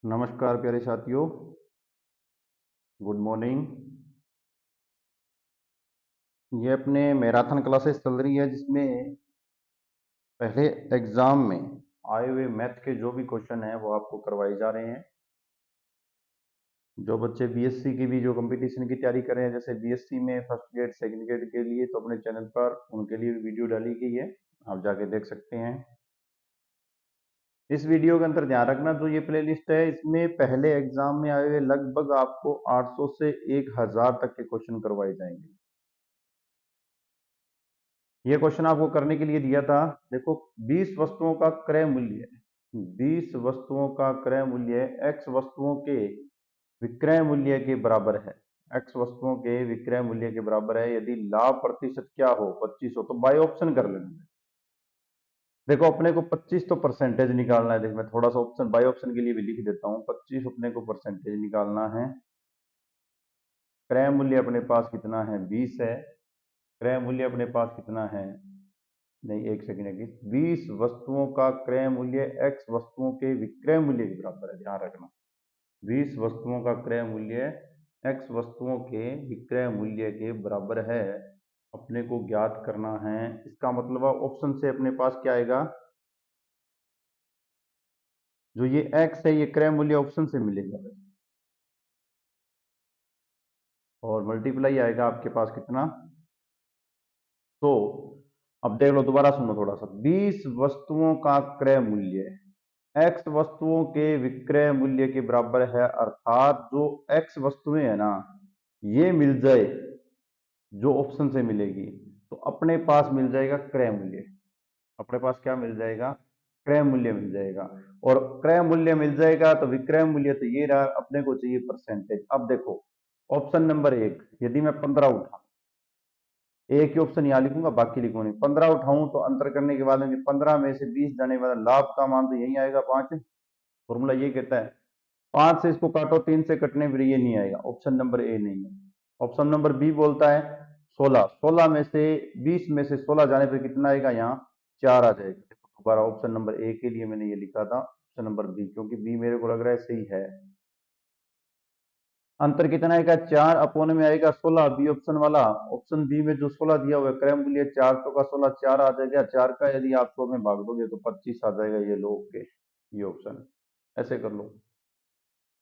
नमस्कार प्यारे साथियों, गुड मॉर्निंग। ये अपने मैराथन क्लासेस चल रही है जिसमें पहले एग्जाम में आए हुए मैथ के जो भी क्वेश्चन हैं वो आपको करवाए जा रहे हैं। जो बच्चे बीएससी की भी जो कंपटीशन की तैयारी कर रहे हैं, जैसे बीएससी में फर्स्ट ग्रेड सेकंड ग्रेड के लिए, तो अपने चैनल पर उनके लिए वीडियो डाली गई है, आप जाके देख सकते हैं। इस वीडियो के अंदर ध्यान रखना, जो ये प्लेलिस्ट है इसमें पहले एग्जाम में आए हुए लगभग आपको 800 से 1000 तक के क्वेश्चन करवाए जाएंगे। ये क्वेश्चन आपको करने के लिए दिया था। देखो, 20 वस्तुओं का क्रय मूल्य, 20 वस्तुओं का क्रय मूल्य x वस्तुओं के विक्रय मूल्य के बराबर है। x वस्तुओं के विक्रय मूल्य के बराबर है यदि लाभ प्रतिशत क्या हो, 25 हो, तो बाय ऑप्शन कर लेना। देखो, अपने को 25 तो परसेंटेज निकालना है। देखो, मैं थोड़ा सा ऑप्शन बाय ऑप्शन के लिए भी लिख देता हूँ। 25 अपने को परसेंटेज निकालना है। क्रय मूल्य अपने पास कितना है, 20 है। क्रय मूल्य अपने पास कितना है, नहीं, एक सेकंड की, 20 वस्तुओं का क्रय मूल्य x वस्तुओं के विक्रय मूल्य के बराबर है। ध्यान रखना, 20 वस्तुओं का क्रय मूल्य x वस्तुओं के विक्रय मूल्य के बराबर है। अपने को ज्ञात करना है। इसका मतलब ऑप्शन से अपने पास क्या आएगा, जो ये x है ये क्रय मूल्य ऑप्शन से मिलेगा, और मल्टीप्लाई आएगा आपके पास कितना, तो अब देख लो, दोबारा सुनो थोड़ा सा। 20 वस्तुओं का क्रय मूल्य x वस्तुओं के विक्रय मूल्य के बराबर है, अर्थात जो x वस्तुएं है ना, ये मिल जाए जो ऑप्शन से मिलेगी, तो अपने पास मिल जाएगा क्रय मूल्य। अपने पास क्या मिल जाएगा, क्रय मूल्य मिल जाएगा। और क्रय मूल्य मिल जाएगा तो विक्रय मूल्य तो ये रहा, अपने को चाहिए परसेंटेज। अब देखो, ऑप्शन नंबर 1, यदि मैं 15 उठा, एक ही ऑप्शन यहाँ लिखूंगा, बाकी लिखूंगा नहीं। 15 उठाऊं तो अंतर करने के बाद 15 में से 20 जाने वाला लाभ का मान तो यही आएगा, 5। फॉर्मूला ये कहता है 5 से इसको काटो, 3 से कटने पर ये नहीं आएगा। ऑप्शन नंबर ए नहीं है। ऑप्शन नंबर बी बोलता है 16। 16 में से 20 में से 16 जाने पर कितना आएगा, यहाँ 4 आ जाएगा। दोबारा ऑप्शन नंबर ए के लिए मैंने ये लिखा था ऑप्शन नंबर बी, क्योंकि बी मेरे को लग रहा है सही है। अंतर कितना आएगा, 4 अपोन में आएगा 16, बी ऑप्शन वाला। ऑप्शन बी में जो 16 दिया हुआ है, क्रय मूल्य 400 का 16 4 आ जाएगा। 4 का यदि आप 100 में भाग दोगे तो 25 आ जाएगा। ये लो के, ये ऑप्शन ऐसे कर लो।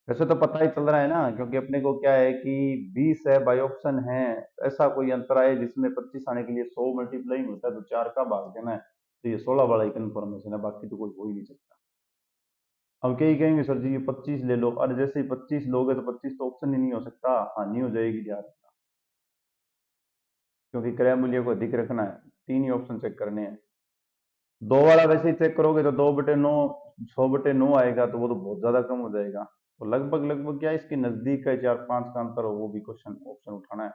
वैसे तो पता ही चल रहा है ना, क्योंकि अपने को क्या है कि 20 है, बाई ऑप्शन है। ऐसा कोई अंतर आए जिसमें 25 आने के लिए 100 मल्टीप्लाई होता है, तो 4 का भाग देना है, तो ये 16 वाला ही कन्फर्मेशन है, बाकी तो कोई हो ही नहीं सकता। अब कई कहेंगे सर जी ये 25 ले लो, और जैसे ही 25 लोगे तो 25 तो ऑप्शन ही नहीं हो सकता। हाँ, नहीं हो जाएगी, ध्यान रखना, क्योंकि क्रय मूल्य को अधिक रखना है। 3 ही ऑप्शन चेक करने हैं। 2 वाला वैसे ही चेक करोगे तो 2/9, 100/9 आएगा, तो वो तो बहुत ज्यादा कम हो जाएगा। तो लगभग लगभग क्या इसके नजदीक का 4-5 का अंतर हो, वो भी क्वेश्चन ऑप्शन उठाना है।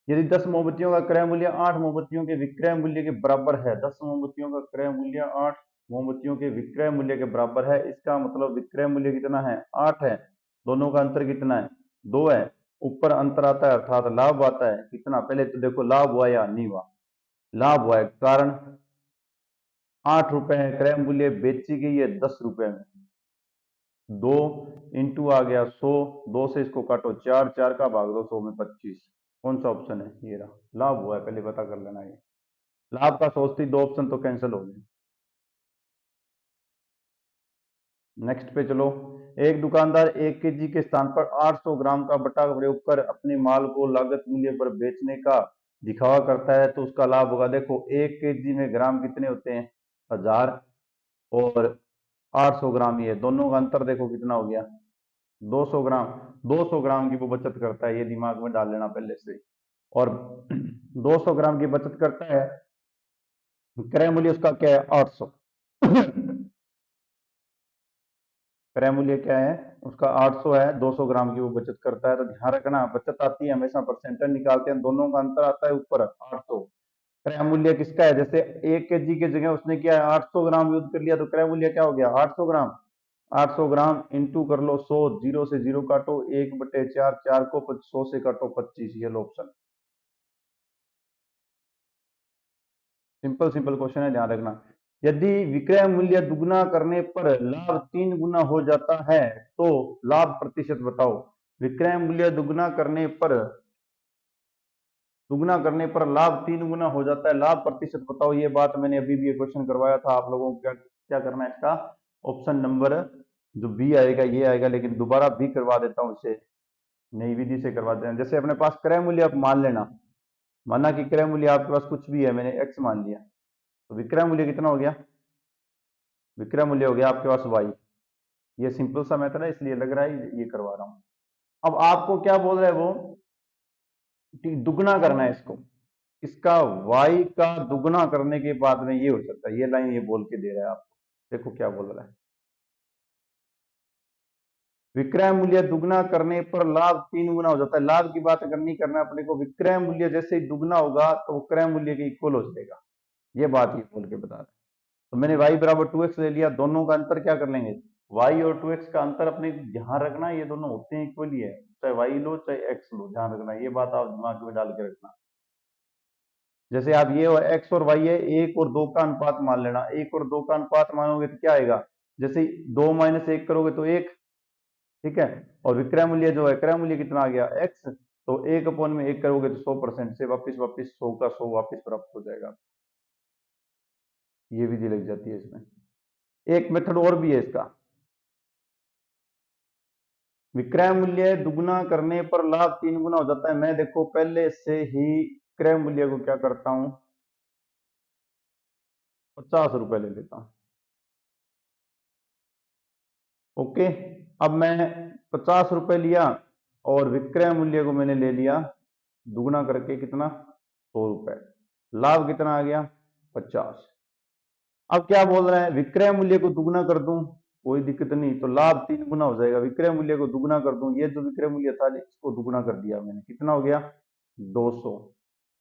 यदि 10 मोमबत्तियों का क्रय मूल्य 8 मोमबत्तियों के विक्रय मूल्य के बराबर है, 10 मोमबत्तियों का क्रय मूल्य 8 मोमबत्तियों के विक्रय मूल्य के बराबर है, इसका मतलब विक्रय मूल्य कितना है, 8 है। दोनों का अंतर कितना है, 2 है। ऊपर अंतर आता है अर्थात लाभ आता है कितना, पहले तो देखो लाभ हुआ या नहीं हुआ। लाभ हुआ है, कारण 8 रुपए है क्रय मूल्य, बेची गई है 10 रुपए में। 2 इंटू आ गया 100, 2 से इसको काटो 4, 4 का भाग दो 100 में 25। कौन सा ऑप्शन है, ये रहा। लाभ हुआ है, पहले पता कर लेना। ये लाभ का सोचती 2 ऑप्शन तो कैंसिल हो गए। नेक्स्ट पे चलो। एक दुकानदार 1 केजी के स्थान पर 800 ग्राम का बटा प्रयोग कर अपने माल को लागत मूल्य पर बेचने का दिखावा करता है, तो उसका लाभ होगा। देखो, 1 केजी में ग्राम कितने होते हैं, 1000, और 800 ग्राम, ये दोनों का अंतर देखो कितना हो गया, 200 ग्राम। 200 ग्राम की वो बचत करता है, ये दिमाग में डाल लेना पहले से। और 200 ग्राम की बचत करता है, क्रय मूल्य उसका क्या है, 800। क्रय मूल्य क्या है उसका, 800 है, 200 ग्राम की वो बचत करता है। तो ध्यान रखना, बचत आती है हमेशा परसेंटेज निकालते हैं, दोनों का अंतर आता है ऊपर 800। क्रय मूल्य किसका है, जैसे 1 केजी की जगह उसने क्या है 800 ग्राम यूज कर लिया, तो क्रय मूल्य क्या हो गया, 800 ग्राम। 800 ग्राम इंटू कर लो 100, 0 से 0 काटो, 1/4, 4 को 100 से काटो 25, ये लो ऑप्शन। सिंपल सिंपल क्वेश्चन है, ध्यान रखना। यदि विक्रय मूल्य दुगना करने पर लाभ 3 गुना हो जाता है तो लाभ प्रतिशत बताओ। विक्रय मूल्य दुगना करने पर लाभ 3 गुना हो जाता है, लाभ प्रतिशत बताओ। ये बात मैंने अभी भी क्वेश्चन करवाया था आप लोगों को। क्या क्या करना है इसका? ऑप्शन नंबर जो बी आएगा ये आएगा, लेकिन दोबारा भी करवा देता हूं इसे, नई विधि से करवाते हैं। जैसे अपने पास क्रय मूल्य आप मान लेना, माना कि क्रय मूल्य आपके पास कुछ भी है, मैंने एक्स मान लिया, तो विक्रय मूल्य कितना हो गया? विक्रय मूल्य हो गया आपके पास वाई। ये सिंपल सा मेथड है इसलिए लग रहा है ये करवा रहा हूं। अब आपको क्या बोल रहा है वो कि दुगना करना है इसको, इसका y का दुगना करने के बाद में ये हो सकता है। ये लाइन ये बोल के दे रहा है आपको, देखो क्या बोल रहा है। विक्रय मूल्य दुगना करने पर लाभ 3 गुना हो जाता है। लाभ की बात करनी करना अपने को, विक्रय मूल्य जैसे ही दुगना होगा तो वो क्रय मूल्य के इक्वल हो जाएगा। ये बात ये बोल के बता रहा है। तो मैंने y बराबर 2x ले लिया, दोनों का अंतर क्या कर लेंगे? y और 2x का अंतर अपने ध्यान रखना, ये दोनों होते हैं इक्वल ही है, चाहे y लो चाहे x लो, ध्यान रखना ये बात, आप दिमाग में डाल के रखना। जैसे आप ये x और y है, 1 और 2 का अनुपात मान लेना। 1 और 2 का अनुपात मानोगे तो क्या आएगा? जैसे 2 - 1 करोगे तो 1, ठीक है। और विक्रय मूल्य जो है, क्रय मूल्य कितना आ गया? x, तो 1/1 करोगे तो 100% से वापिस 100 का 100 वापिस प्राप्त हो जाएगा। ये विधि लग जाती है इसमें। एक मेथड और भी है इसका, विक्रय मूल्य दुगना करने पर लाभ 3 गुना हो जाता है। मैं देखो पहले से ही क्रय मूल्य को क्या करता हूं, 50 रुपए ले लेता हूं। ओके, अब मैं 50 रुपए लिया और विक्रय मूल्य को मैंने ले लिया दुगना करके, कितना? 100 रुपए। लाभ कितना आ गया? 50। अब क्या बोल रहा है? विक्रय मूल्य को दुगना कर दूं, कोई दिक्कत नहीं, तो लाभ 3 गुना हो जाएगा। विक्रय मूल्य को दुगना कर दूं, ये जो विक्रय मूल्य था इसको दुगना कर दिया मैंने, कितना हो गया? 200।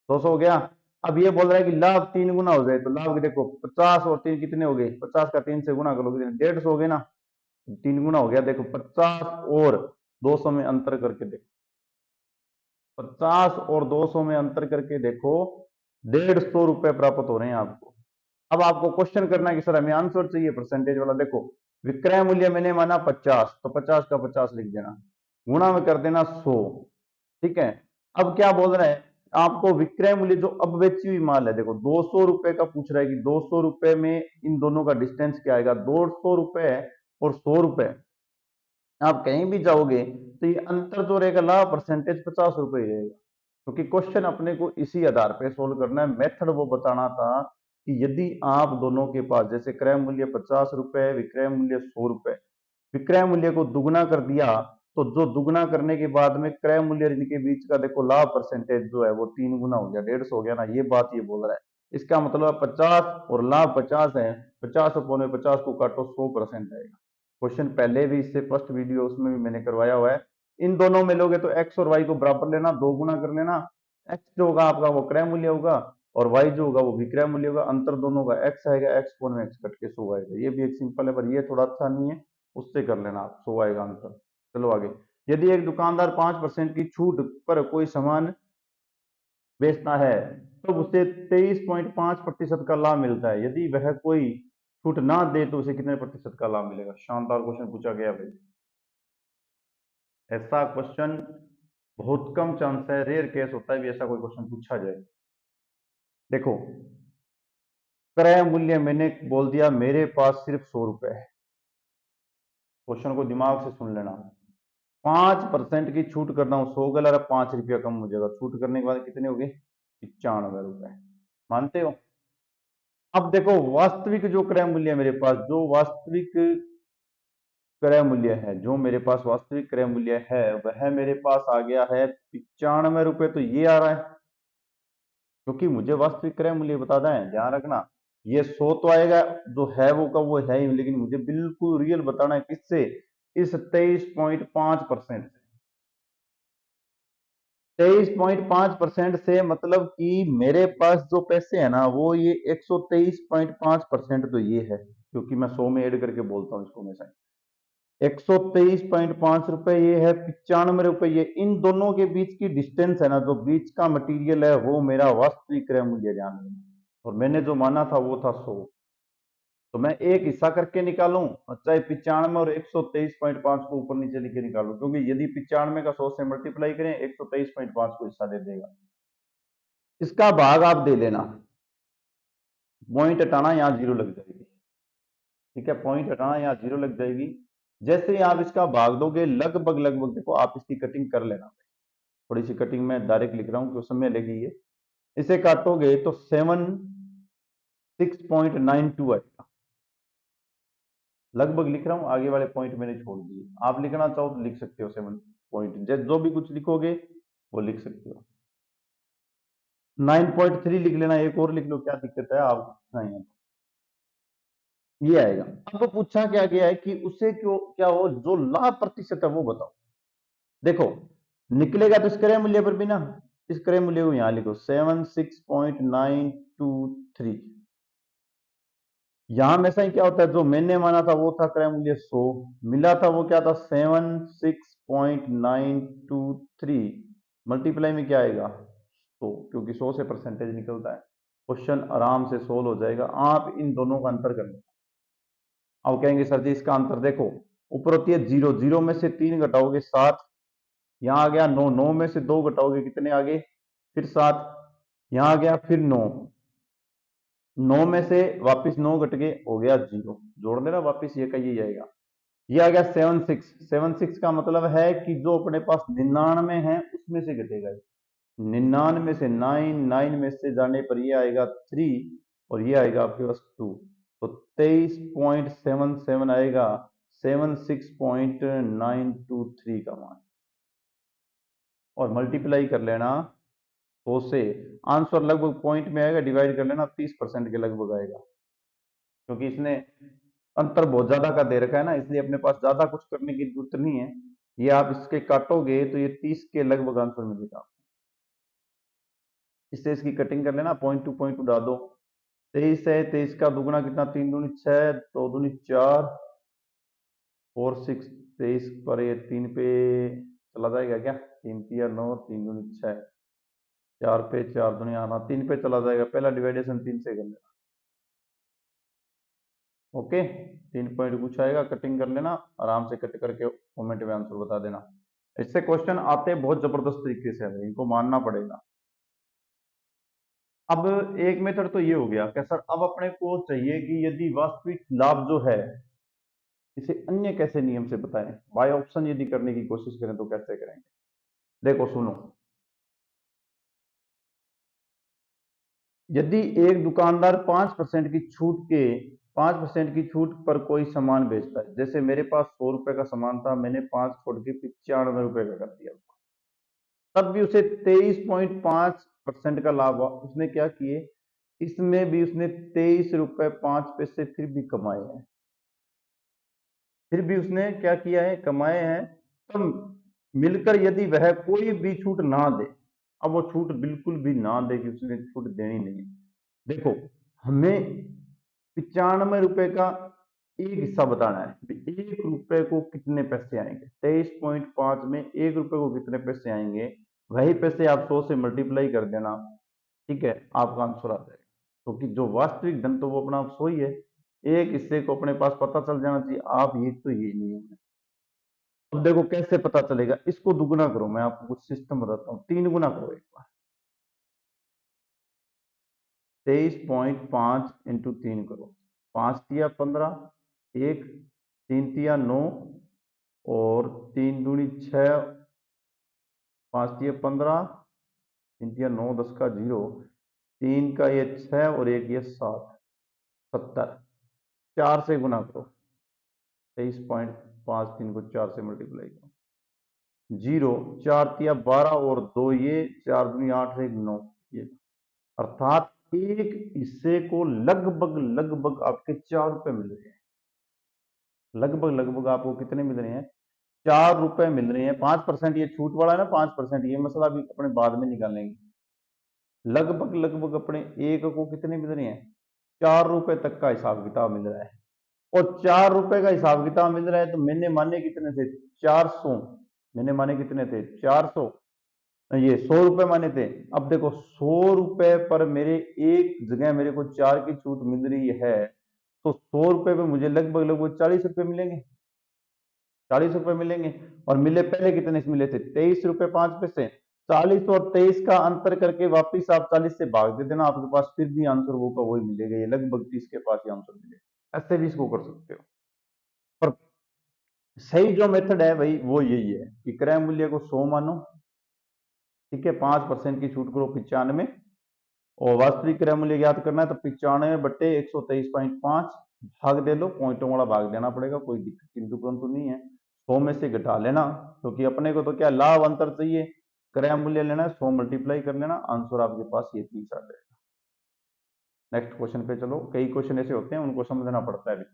200 हो गया। अब ये बोल रहा है कि लाभ 3 गुना हो जाए, तो लाभ देखो 50 और 3 कितने हो गए? 50 का 3 से गुना करोगे 150 हो गए ना, 3 गुना हो गया। देखो 50 और 200 में अंतर करके देखो, 50 और 200 में अंतर करके देखो, 150 रुपए प्राप्त हो रहे हैं आपको। अब आपको क्वेश्चन करना है कि सर हमें आंसर चाहिए परसेंटेज वाला। देखो विक्रय मूल्य मैंने माना 50, तो 50 का 50 लिख देना, गुणा में कर देना 100, ठीक है। अब क्या बोल रहा है आपको? विक्रय मूल्य जो अब बेची हुई माल है, देखो 200 रुपए का पूछ रहा है कि 200 रुपए में इन दोनों का डिस्टेंस क्या आएगा? 200 रुपए और 100 रुपए। आप कहीं भी जाओगे तो ये अंतर जो रहेगा लाभ परसेंटेज 50 रुपए ही रहेगा, क्योंकि क्वेश्चन अपने को इसी आधार पे सोल्व करना है। मेथड वो बताना था कि यदि आप दोनों के पास, जैसे क्रय मूल्य 50 रुपए, विक्रय मूल्य 100 रुपए, विक्रय मूल्य को दुगना कर दिया, तो जो दुगना करने के बाद में क्रय मूल्य इनके बीच का देखो लाभ परसेंटेज जो है वो 3 गुना हो गया, 150 हो गया ना। ये बात ये बोल रहा है। इसका मतलब 50 और लाभ 50 है, 50/50 को काटो, 100% आएगा। क्वेश्चन पहले भी, इससे फर्स्ट वीडियो उसमें भी मैंने करवाया हुआ है। इन दोनों में लोगे तो एक्स और वाई को बराबर लेना, 2 गुना कर लेना। एक्स जो होगा आपका वो क्रय मूल्य होगा और वाई जो होगा वो विक्रय मूल्य होगा। अंतर दोनों का एक्स आएगा, एक्स कोण में एक्स कट के 100 आएगा। ये भी एक सिंपल है, पर ये थोड़ा अच्छा नहीं है, उससे कर लेना आप, 100 आएगा आंसर। चलो आगे। यदि एक दुकानदार 5% की छूट पर कोई सामान बेचता है तो उसे 23.5% का लाभ मिलता है। यदि वह कोई छूट ना दे तो उसे कितने प्रतिशत का लाभ मिलेगा? शानदार क्वेश्चन पूछा गया भाई। ऐसा क्वेश्चन बहुत कम चांस है, रेयर केस होता है भी ऐसा कोई क्वेश्चन पूछा जाए। देखो क्रय मूल्य मैंने बोल दिया मेरे पास सिर्फ 100 रुपए है। क्वेश्चन को दिमाग से सुन लेना। 5% की छूट कर रहा हूं, 100 का ला 5 रुपया कम हो जाएगा। छूट करने के बाद कितने हो गए? 95 रुपए। मानते हो? अब देखो वास्तविक जो क्रय मूल्य है मेरे पास, जो वास्तविक क्रय मूल्य है, जो मेरे पास वास्तविक क्रय मूल्य है, वह मेरे पास आ गया है 95 रुपए। तो ये आ रहा है क्योंकि मुझे वास्तविक क्रय मूल्य बताना है, ध्यान रखना। ये 100 तो आएगा जो है वो का वो है ही, लेकिन मुझे बिल्कुल रियल बताना है। किससे? इस 23.5% से। 23.5% से मतलब कि मेरे पास जो पैसे है ना वो ये 123.5% तो ये है, क्योंकि मैं 100 में ऐड करके बोलता हूँ इसको हमेशा। 123.5 रुपए ये है, 95 रुपए ये। इन दोनों के बीच की डिस्टेंस है ना, जो बीच का मटेरियल है, वो मेरा वास्तविक क्रय मूल्य, ध्यान देना। और मैंने जो माना था वो था 100। तो मैं एक हिस्सा करके निकालूं, चाहे 95 और 123.5 को ऊपर नीचे लिखे निकालूं, क्योंकि यदि 95 का 100 से मल्टीप्लाई करें 123.5 को हिस्सा दे देगा। इसका भाग आप दे लेना, पॉइंट हटाना, यहां जीरो लग जाएगी। ठीक है, पॉइंट हटाना, यहां जीरो लग जाएगी। जैसे ही आप इसका भाग दोगे लगभग लगभग, देखो आप इसकी कटिंग कर लेना, थोड़ी सी कटिंग में डायरेक्ट लिख रहा हूं क्यों समय लेगी ये। इसे काटोगे तो 76.92 आएगा, लगभग लिख रहा हूं, आगे वाले पॉइंट मैंने छोड़ दिए। आप लिखना चाहो तो लिख सकते हो 7 पॉइंट, जो भी कुछ लिखोगे वो लिख सकते हो। 9.3 लिख लेना, एक और लिख लो, क्या दिक्कत है आपको, नहीं है ये आएगा। अब पूछा क्या गया है कि उसे क्यों क्या हो, जो लाभ प्रतिशत है वो बताओ। देखो निकलेगा तो इस क्रय मूल्य पर भी ना, इस क्रय मूल्य को यहां लिखो 76.923। यहां में से क्या होता है, जो मैंने माना था वो था क्रय मूल्य 100, मिला था वो क्या था 76.923, मल्टीप्लाई में क्या आएगा 100, क्योंकि 100 से परसेंटेज निकलता है। क्वेश्चन आराम से सोल्व हो जाएगा, आप इन दोनों का अंतर कर लो। अब कहेंगे सर जी इसका अंतर देखो, ऊपर होती है 0, 0 में से 3 घटाओगे 7, यहां आ गया 9, 9 में से 2 घटाओगे कितने आगे, फिर 7, यहां आ गया फिर 9, 9 में से वापस 9 घट गए, हो गया 0, जोड़ देना वापस, ये का ये आएगा। ये आ गया 76, 76 का मतलब है कि जो अपने पास 99 है उसमें से घटेगा, 99 से 9, 9 में से जाने पर ये आएगा 3, और ये आएगा आपके पास 2, तो 23.77 आएगा 76.923 का मान, और मल्टीप्लाई कर लेना 100 से, आंसर लगभग पॉइंट में आएगा, डिवाइड कर लेना 30% के लगभग आएगा, क्योंकि इसने अंतर बहुत ज्यादा का दे रखा है ना, इसलिए अपने पास ज्यादा कुछ करने की जरूरत नहीं है। ये आप इसके काटोगे तो ये 30 के लगभग आंसर मिलेगा। इससे इसकी कटिंग कर लेना, पॉइंट टू पॉइंट उड़ा दो। 23 है, 23 का दुगुना कितना, 3 दूनी 6, 2 दूनी 4, 4 6, 23 पर ये 3 पे चला जाएगा क्या, 3 तिया 9, 3 दूनी 6, 4 पे 4 दूनी आना, 3 पे चला जाएगा, पहला डिवाइडेशन 3 से कर लेना। ओके, 3 पॉइंट कुछ आएगा, कटिंग कर लेना, आराम से कट करके कमेंट में आंसर बता देना। इससे क्वेश्चन आते हैं बहुत जबरदस्त तरीके से, है इनको मानना पड़ेगा। अब एक मेथड तो ये हो गया क्या सर, अब अपने को चाहिए कि यदि वास्तविक लाभ जो है इसे अन्य कैसे नियम से बताएं, बाय ऑप्शन यदि करने की कोशिश करें तो कैसे करेंगे। देखो सुनो, यदि एक दुकानदार 5% की छूट के 5% की छूट पर कोई सामान बेचता है, जैसे मेरे पास 100 रुपए का सामान था, मैंने 5 छोड़ के 95 रुपए का कर दिया उसको, तब भी उसे 23.5% का लाभ हुआ। उसने क्या किए, इसमें भी उसने 23 रुपए 5 पैसे फिर भी कमाए हैं, फिर भी उसने क्या किया है, कमाए हैं। तो मिलकर यदि वह कोई भी छूट ना दे, अब वो छूट बिल्कुल भी ना दे कि उसने छूट देनी नहीं है, देखो हमें 95 रुपए का एक हिस्सा बताना है, 1 रुपए को कितने पैसे आएंगे, 23.5 में 1 रुपए को कितने पैसे आएंगे, वही पैसे आप 100 से मल्टीप्लाई कर देना, ठीक है, आपका आंसर आ जाएगा। क्योंकि जो वास्तविक धन तो वो अपना 100 ही है, एक हिस्से को अपने पास पता चल जाना चाहिए, आप ये तो ये नियम है। अब देखो कैसे पता चलेगा, इसको दुगुना करो, मैं आपको कुछ सिस्टम बताता हूँ, 3 गुना करो एक बार, 23.5 इंटू 3 करो, 5 तिया 15, 1 3 तिया 9, और 3 दूनी 6, 5 तिया 15, 3 तिया 9, 10 का 0, 3 का ये 6 और 1 ये 7, 70, 4 से गुना करो, 23.5, 3 को 4 से मल्टीप्लाई करो, 0, 4 तिया 12 और 2 ये, 4 दूनी 8, 1 9, ये अर्थात एक हिस्से को लगभग लगभग आपके 4 रुपए मिल रहे हैं, लगभग लगभग आपको कितने मिल रहे हैं, 4 रुपए मिल रहे हैं। 5% ये छूट वाला है ना, 5% ये मसला भी अपने बाद में निकालेंगे, लगभग लगभग अपने एक को कितने मिल रहे हैं, 4 रुपए तक का हिसाब किताब मिल रहा है, और 4 रुपए का हिसाब किताब मिल रहा है, तो मैंने माने कितने थे 400, मैंने माने कितने थे 400, ये 100 रुपए माने थे। अब देखो 100 रुपए पर मेरे एक जगह मेरे को 4 की छूट मिल रही है, तो 100 रुपए पे मुझे लगभग लगभग 40 रुपए मिलेंगे, 40 रुपए मिलेंगे। और मिले पहले कितने से मिले थे? 23 रुपए 5 पैसे। 40 और 23 का अंतर करके वापिस आप 40 से भाग दे देना, आपके पास फिर भी आंसर वो का वही मिलेगा, ये लगभग 30 के पास ही आंसर मिलेगा। ऐसे भी इसको कर सकते हो, पर सही जो मेथड है भाई वो यही है कि क्रय मूल्य को 100 मानो, ठीक है, 5% की छूट करो 95, और वास्तविक क्रय मूल्य ज्ञात करना है तो 95/123.5 भाग दे लो, पॉइंटों वाला भाग देना पड़ेगा, कोई दिक्कत किंतु परंतु नहीं है। 100 में से घटा लेना, क्योंकि अपने को तो क्या लाभ अंतर चाहिए, क्रय मूल्य लेना है, 100 मल्टीप्लाई कर लेना, आंसर आपके पास ये 30 आ जाएगा। नेक्स्ट क्वेश्चन पे चलो, कई क्वेश्चन ऐसे होते हैं उनको समझना पड़ता है।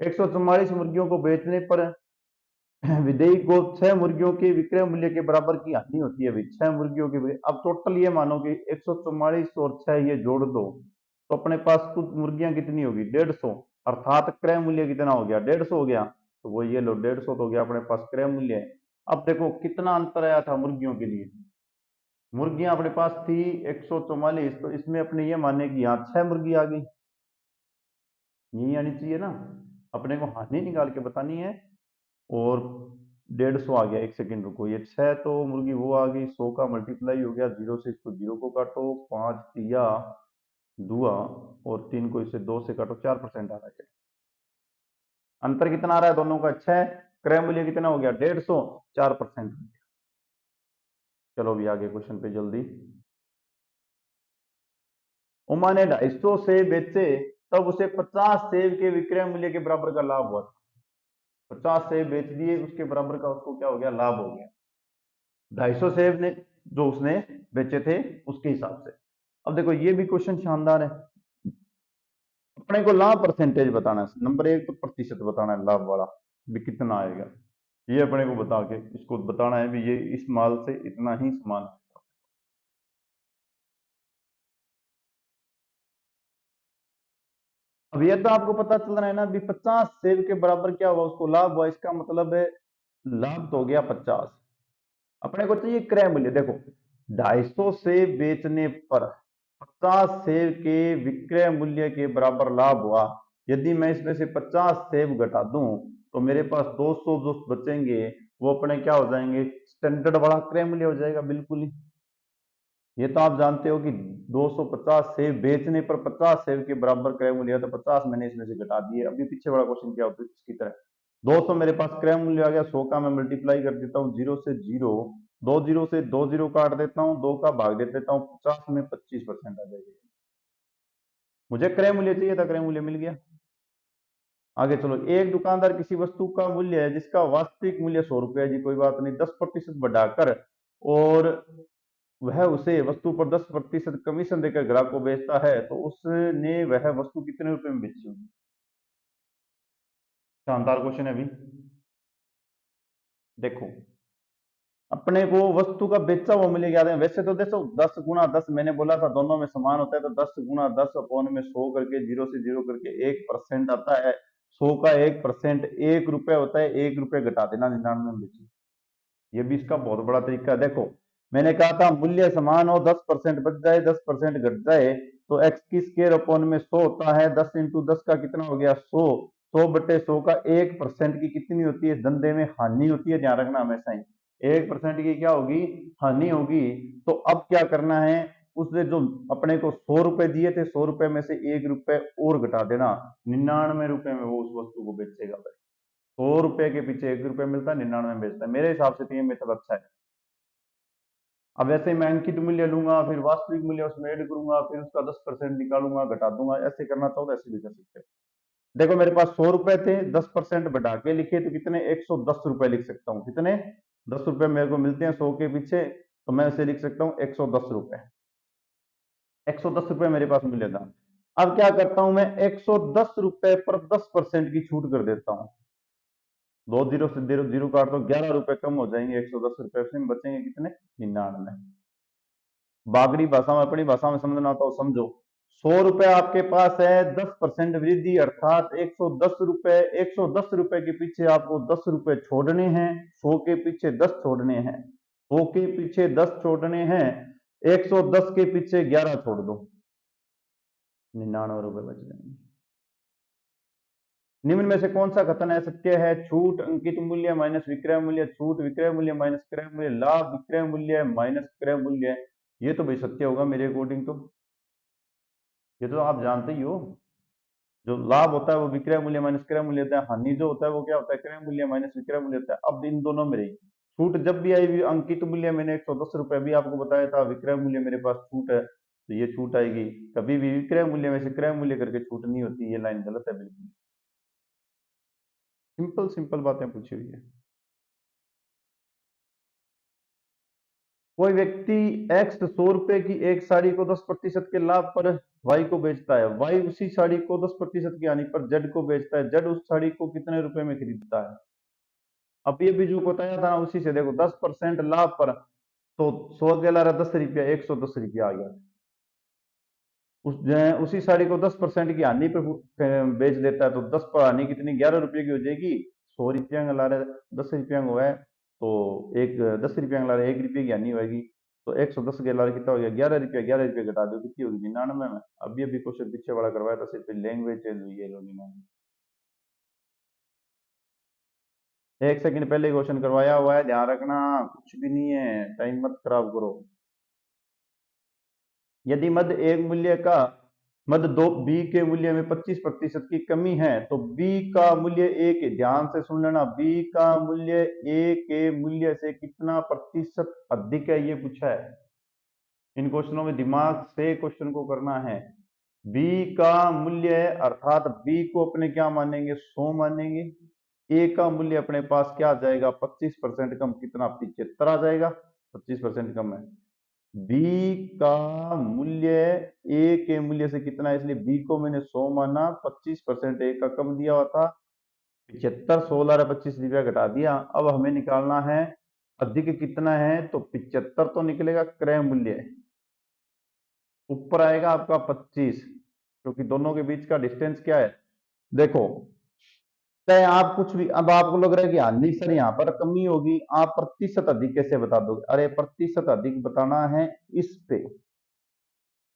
144 मुर्गियों को बेचने पर विदेयी को 6 मुर्गियों के विक्रय मूल्य के बराबर की हानि होती है। 6 मुर्गियों के, अब टोटल ये मानो कि 144 और 6 ये जोड़ दो तो अपने पास कुछ मुर्गियां कितनी होगी? 150, अर्थात क्रय मूल्य कितना हो गया? 150 हो गया। तो वो ये लो 150 तो हो गया अपने पास क्रय मूल्य है। अब देखो कितना अंतर आया था मुर्गियों के लिए, मुर्गियां अपने पास थी 144, तो इसमें अपने ये माने कि यहाँ 6 मुर्गी आ गई, यही आनी चाहिए ना, अपने को हानि निकाल के बतानी है। और 150 आ गया, एक सेकेंड रुको, ये 6 तो मुर्गी वो आ गई, 100 का मल्टीप्लाई हो गया, 0 से इसको 0 को काटो, 5 तिया दुआ, और 3 को इससे 2 से काटो, 4% आ रहा है। अंतर कितना आ रहा है दोनों का? 6। क्रय मूल्य कितना हो गया? 150, 4%। चलो अभी आगे क्वेश्चन पे जल्दी। उमा ने 250 सेब बेचे, तब उसे 50 सेब के विक्रय मूल्य के बराबर का लाभ हुआ। 50 सेब बेच दिए, उसके बराबर का उसको क्या हो गया? लाभ हो गया। 250 सेब ने जो उसने बेचे थे उसके हिसाब से। अब देखो ये भी क्वेश्चन शानदार है, अपने को लाभ परसेंटेज बताना है, नंबर 1 तो प्रतिशत बताना है, लाभ वाला भी कितना आएगा, ये अपने को बता के इसको बताना है भी ये इस माल से इतना ही सामान। अब ये तो आपको पता चल रहा है ना भी 50 सेब के बराबर क्या हुआ? उसको लाभ हुआ, इसका मतलब है लाभ तो हो गया 50। अपने को चाहिए क्रय मूल्य। देखो 250 सेब बेचने पर 50 सेब के विक्रय मूल्य के बराबर लाभ हुआ। यदि मैं इसमें से 50 सेब घटा दूं तो मेरे पास 200 जो बचेंगे वो अपने क्या हो जाएंगे? स्टैंडर्ड वाला क्रय मूल्य हो जाएगा, बिल्कुल ही। ये तो आप जानते हो कि 250 सेब बेचने पर 50 सेब के बराबर क्रय मूल्य है, तो 50 मैंने इसमें से घटा दिए। अभी पीछे वाला क्वेश्चन क्या होता है इसकी तरह, 200 मेरे पास क्रय मूल्य आ गया, 100 का मैं मल्टीप्लाई कर देता हूँ, 0 से 0, 2 0 से 2 0 काट देता हूँ, 2 का भाग दे देता हूँ, 50 में 25% आ जाएगा। मुझे क्रय मूल्य चाहिए था, क्रय मूल्य मिल गया। आगे चलो, एक दुकानदार किसी वस्तु का मूल्य है जिसका वास्तविक मूल्य 100 रुपये है जी, कोई बात नहीं, 10% बढ़ाकर और वह उसे वस्तु पर 10% कमीशन देकर ग्राहक को बेचता है, तो उसने वह वस्तु कितने रुपए में बेची होगी? शानदार क्वेश्चन है अभी। देखो अपने को वस्तु का बेचा हुआ मूल्य याद है, वैसे तो देखो 10 गुना 10 मैंने बोला था दोनों में समान होता है, तो 10 गुना 10 अपॉन में 100 करके 0 से 0 करके 1% आता है। 100 का 1% 1 रुपए होता है, 1 रुपए घटा देना 99 में बेची। ये भी इसका बहुत बड़ा तरीका है। देखो मैंने कहा था मूल्य समान हो, 10% बच जाए 10% घट जाए, तो एक्स की स्केयर अपॉन में 100 होता है, 10 इंटू 10 का कितना हो गया? 100। 100/100 का 1% की कितनी होती है? धंधे में हानि होती है, ध्यान रखना हमेशा ही। 1% की क्या होगी? हानि होगी। तो अब क्या करना है, उसने जो अपने को 100 रुपए दिए थे, 100 रुपए में से 1 रुपए और घटा देना, 99 रुपए में वो उस वस्तु को बेचेगा भाई। 100 रुपए के पीछे 1 रुपए मिलता है, 99 में बेचता है। मेरे हिसाब से तो ये मेथड अच्छा है। अब वैसे मैं अंकित मूल्य लूंगा, फिर वास्तविक मूल्य उसमें ऐड करूंगा, फिर उसका 10% निकालूंगा, घटा दूंगा, ऐसे करना चाहो तो ऐसे भी कर सकते हो। देखो मेरे पास 100 रुपए थे, 10% बढ़ा के लिखे तो कितने? 110 रुपए लिख सकता हूँ। कितने? 10 रुपए मेरे को मिलते हैं 100 के पीछे, तो मैं इसे लिख सकता हूँ 110 रुपए। 110 रुपए मेरे पास मूल्य था। अब क्या करता हूं मैं? 110 रुपए पर 10% की छूट कर देता हूँ। 2 जीरो से 0 0 काट दो, 11 रुपए कम हो जाएंगे, 110 रुपए से बचेंगे कितने? 99। बागड़ी भाषा में, अपनी भाषा में समझना आता हो समझो। 100 रुपए आपके पास है, 10% वृद्धि अर्थात 110 रुपए। 110 रुपए के पीछे आपको 10 रुपए छोड़ने हैं, 100 के पीछे 10 छोड़ने हैं, 100 के पीछे 10 छोड़ने हैं, 110 के पीछे 11 छोड़ दो, 99 रुपए बच जाएंगे। निम्न में से कौन सा कथन है सत्य है? छूट अंकित मूल्य माइनस विक्रय मूल्य, छूट विक्रय मूल्य माइनस क्रय मूल्य, लाभ विक्रय मूल्य माइनस क्रय मूल्य। ये तो भाई सत्य होगा मेरे अकॉर्डिंग तो, ये तो आप जानते ही हो। जो लाभ होता है वो विक्रय मूल्य माइनस क्रय मूल्य होता है, हानि जो होता है वो क्या होता है? क्रय मूल्य माइनस विक्रय मूल्य होता है। अब इन दोनों में रही छूट जब भी आई, अंकित मूल्य मैंने 110 रुपए भी आपको बताया था, विक्रय मूल्य मेरे पास छूट है तो ये छूट आएगी। कभी भी विक्रय मूल्य में से क्रय मूल्य करके छूट नहीं होती, ये लाइन गलत है बिल्कुल। सिंपल सिंपल बातें पूछी हुई है। कोई व्यक्ति एक्स 100 रुपए की एक साड़ी को 10% के लाभ पर वाई को बेचता है, वाई उसी साड़ी को 10% की हानि पर जेड को बेचता है, जेड उस साड़ी को कितने रुपए में खरीदता है? अब ये भी जो बताया था ना उसी से देखो, 10% लाभ पर, तो 100 के लारा 10 रुपया, 110 रुपया आ गया। उसी साड़ी को 10% की हानि पर बेच देता है, तो 10 पर हानि कितनी? 11 रुपये की हो जाएगी। 100 रुपया का ला रहा है, 10 रुपया का हुआ है तो एक 10 रुपया का ला रहा है, 1 रुपये की हानि होगी, तो 110 के लार कितना हो गया? 11 रुपया। 11 रुपये घटा दो कितनी होगी? 99 में। अभी अभी क्वेश्चन पीछे वाला करवाया था, सिर्फ लैंग्वेज चेंज हुई है लोगों ने। 1 सेकंड पहले क्वेश्चन करवाया हुआ है, ध्यान रखना, कुछ भी नहीं है, टाइम मत खराब करो। यदि मध्य एक मूल्य का मध्य दो बी के मूल्य में 25% की कमी है तो बी का मूल्य ए के, ध्यान से सुन लेना, बी का मूल्य ए के मूल्य से कितना प्रतिशत अधिक है, ये पूछा है। इन क्वेश्चनों में दिमाग से क्वेश्चन को करना है। बी का मूल्य अर्थात बी को अपने क्या मानेंगे? 100 मानेंगे। ए का मूल्य अपने पास क्या आ जाएगा? 25% कम, कितना? 75 आ जाएगा। 25% कम है। बी का मूल्य ए के मूल्य से कितना है, इसलिए बी को मैंने 100 माना, 25% ए का कम दिया हुआ था 75, 16 25 रुपया घटा दिया। अब हमें निकालना है अधिक कितना है, तो 75 तो निकलेगा क्रय मूल्य, ऊपर आएगा आपका 25, क्योंकि दोनों के बीच का डिस्टेंस क्या है देखो। चाहे आप कुछ भी, अब आपको लग रहा है कि हाँ नहीं सर यहाँ पर कमी होगी, आप प्रतिशत अधिक कैसे बता दोगे? अरे प्रतिशत अधिक बताना है इस पे,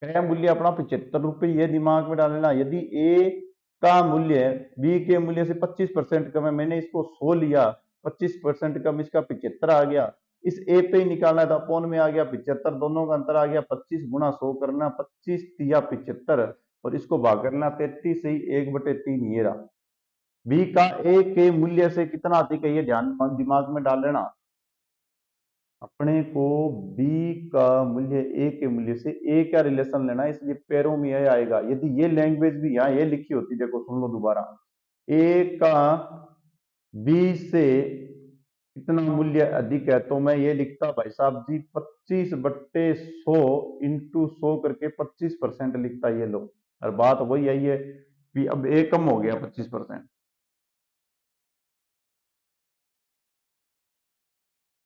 क्रय मूल्य अपना 75 रुपये, ये दिमाग में डालना। यदि ए का मूल्य बी के मूल्य से 25% कम है, मैंने इसको 100 लिया, 25% कम, इसका 75 आ गया, इस ए पे ही निकालना था, अपोन में आ गया 75, दोनों का अंतर आ गया 25 गुना 100 करना, 25 या 75, और इसको भाग करना 33 से ही 1/3, ये रहा। बी का ए के मूल्य से कितना अधिक है, ये ध्यान दिमाग में डाल लेना। अपने को बी का मूल्य ए के मूल्य से ए का रिलेशन लेना है, इसलिए पैरों में ये आएगा। यदि ये लैंग्वेज भी यहाँ ये लिखी होती, देखो सुन लो दोबारा, ए का बी से कितना मूल्य अधिक है, तो मैं ये लिखता भाई साहब जी 25/100 इंटू 100 करके 25% लिखता, ये लो। और बात वही आई है कि अब ए कम हो गया 25%,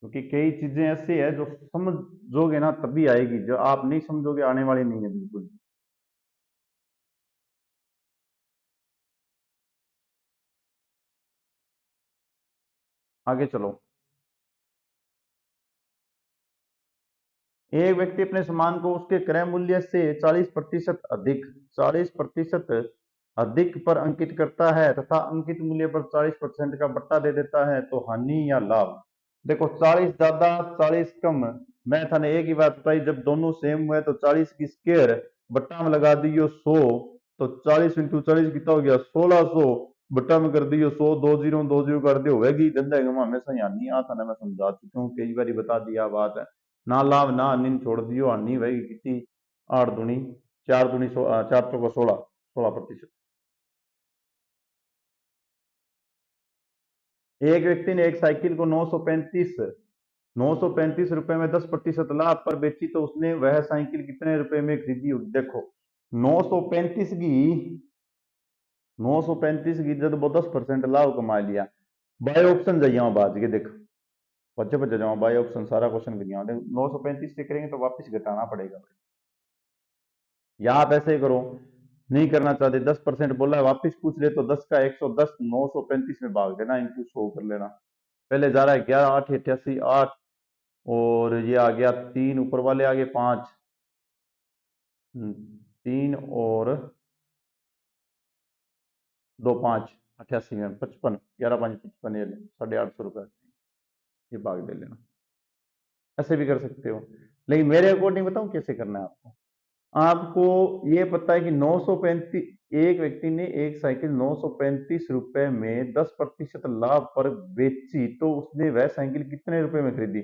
क्योंकि कई चीजें ऐसी है जो समझोगे ना तभी आएगी, जो आप नहीं समझोगे आने वाली नहीं है बिल्कुल। आगे चलो। एक व्यक्ति अपने सामान को उसके क्रय मूल्य से 40% अधिक, 40% अधिक पर अंकित करता है तथा अंकित मूल्य पर 40% का बट्टा दे देता है, तो हानि या लाभ? देखो 40 ज्यादा 40 कम, मैं थाने एक ही बात बताई, जब दोनों सेम हुए तो 40 की स्क्वायर बट्टा में लगा दियो 100, तो 40 इंटू 40 कितना हो गया? 1600, बट्टा में कर दियो 100, 2 0 कर दियो, होगी धंधा गमा, हमेशा ही हानि आता ना, मैं समझा चुका हूँ कई बार बता दिया बात है। ना लाभ ना हानि छोड़ दियो, हानि भाई कितनी? 8 दूनी 4 दूनी 4 चौका 16, 16%। एक व्यक्ति ने एक साइकिल को 935 रुपए में 10% लाभ पर बेची, तो उसने वह साइकिल कितने रुपए में खरीदी? देखो 935 की 935 की जब वो 10% लाभ कमा लिया, बाय ऑप्शन जाइए बाज के देख, बच्चे बच्चे जाओ बाय ऑप्शन सारा क्वेश्चन करिए, 935 से करेंगे तो वापस घटाना पड़ेगा। या आप ऐसे करो, नहीं करना चाहते 10% बोला है वापिस पूछ ले, तो 10 का 110 935 में भाग देना, इंटू 100 कर लेना। पहले जा रहा है 11 8 88 8, और ये आ गया 3, ऊपर वाले आ गए 5, 3 और 2 5, 88 में 55, 11×5 = 55, ये 850 रुपये, ये भाग दे लेना। ऐसे भी कर सकते हो, लेकिन मेरे अकॉर्डिंग बताऊं कैसे करना है आपको। आपको ये पता है कि 935, एक व्यक्ति ने एक साइकिल 935 रुपए में 10% लाभ पर बेची, तो उसने वह साइकिल कितने रुपए में खरीदी।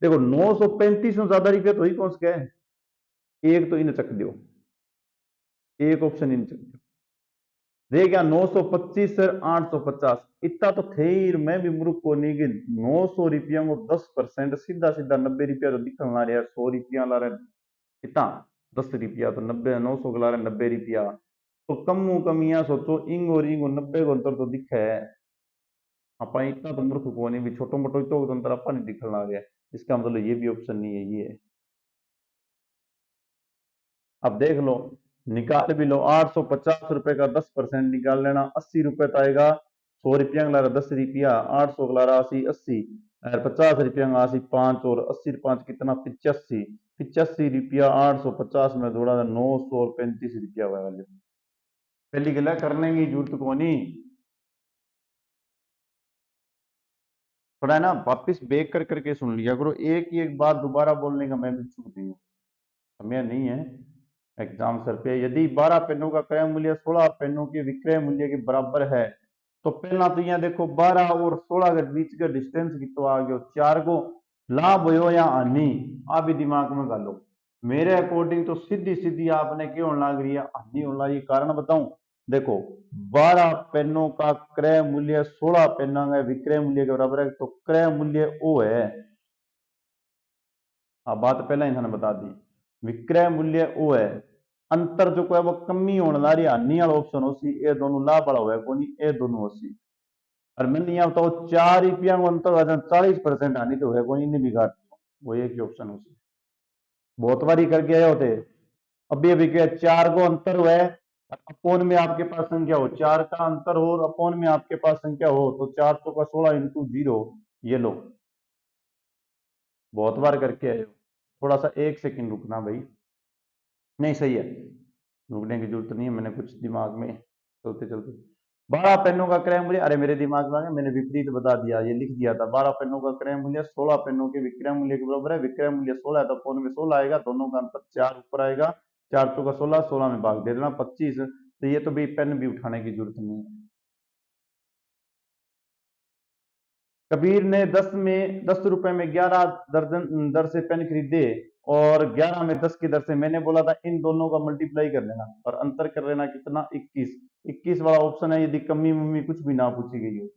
देखो 935 में ज्यादा रुपया तो ही पहुंच गए, एक तो इन चक दो, एक ऑप्शन इन चक दो, रह गया 925 सर 850, इतना तो थे ही। मैं भी मूर्ख को नहीं कि 900 रुपया को 10% सीधा सीधा 90 रुपया तो दिखा ला रहे यार, 100 रुपया ला रहे कितना, 10 रुपया तो 90, 900 के ला रहे 90 रुपया, तो कमू कमियां सोचो, इंग और इंग 90 को अंतर तो दिखा है। अपा इतना तो मूर्ख को नहीं भी छोटो मोटो तो अंतर अपा नहीं दिखने लग गया, इसका मतलब ये भी ऑप्शन नहीं है, ये है। अब देख लो, निकाल भी लो, 850 रुपए का 10% निकाल लेना, 80 रुपए तो आएगा। 100 रुपया का लारा 10 रुपया, 800 का लारा 80, 80 और 50 रुपया का 80, 5 और 80 5 कितना, 85, 85 रुपया 850 में जोड़ा, 935 रुपया हुआ वैल्यू। पहली गला करने की जरूरत को नहीं, थोड़ा है ना वापिस बेक कर करके सुन लिया करो, एक ही एक बात दोबारा बोलने का मैं भी चूक नहीं हूँ, समय नहीं है एग्जाम सर पे। यदि 12 पेनों का क्रय मूल्य 16 पेनों के विक्रय मूल्य के बराबर है, तो पहला तो यहाँ देखो 12 और 16 के बीच का डिस्टेंस कितना आ गया, 4 को लाभ हो या हानि, आप भी दिमाग में गालो। मेरे अकॉर्डिंग तो सीधी सीधी आपने क्यों होने लग रही है, हानि होने लगी, कारण बताऊं। देखो 12 पेनों का क्रय मूल्य 16 पेनों का विक्रय मूल्य के बराबर है, तो क्रय मूल्य वो है। हाँ बात पहले इन्होंने बता दी, विक्रय मूल्य वो है, अंतर जो है वो कमी होने ला रही, हानि वाला ऑप्शन होसी, ये दोनों लाभ वाला हुआ है कोनी, ये दोनों होसी। और मैंने यहाँ बताओ 4 रुपया को अंतर हुआ, 40% हानि तो है कोनी, इन्हें बिगाड़ वो एक ही ऑप्शन होसी, बहुत बारी करके आए होते। अभी अभी क्या 4 को अंतर हुआ है, अपोन में आपके पास संख्या हो, 4 का अंतर हो और अपोन में आपके पास संख्या हो, तो 400 का 16 इंटू 0, ये लो, बहुत बार करके आए हो। थोड़ा सा 1 सेकंड रुकना भाई, नहीं सही है, रुकने की जरूरत नहीं है, मैंने कुछ दिमाग में चलते चलते 12 पेनों का क्रय मूल्य, अरे मेरे दिमाग में आ गया, मैंने विपरीत बता दिया, ये लिख दिया था। 12 पेनों का क्रय मूल्य 16 पेनों के विक्रय मूल्य के बराबर है, विक्रय मूल्य 16 है तो अपोन में 16 आएगा, दोनों का अंतर 4 ऊपर आएगा, 400 का 16, 16 में भाग दे देना 25, तो ये तो भी पेन भी उठाने की जरूरत नहीं है। कबीर ने 10 रुपए में 11 दर्जन दर से पेन खरीदे, और 11 में 10 की दर से, मैंने बोला था इन दोनों का मल्टीप्लाई कर लेना और अंतर कर लेना कितना, 21, 21 वाला ऑप्शन है, यदि कमी मम्मी कुछ भी ना पूछी गई हो,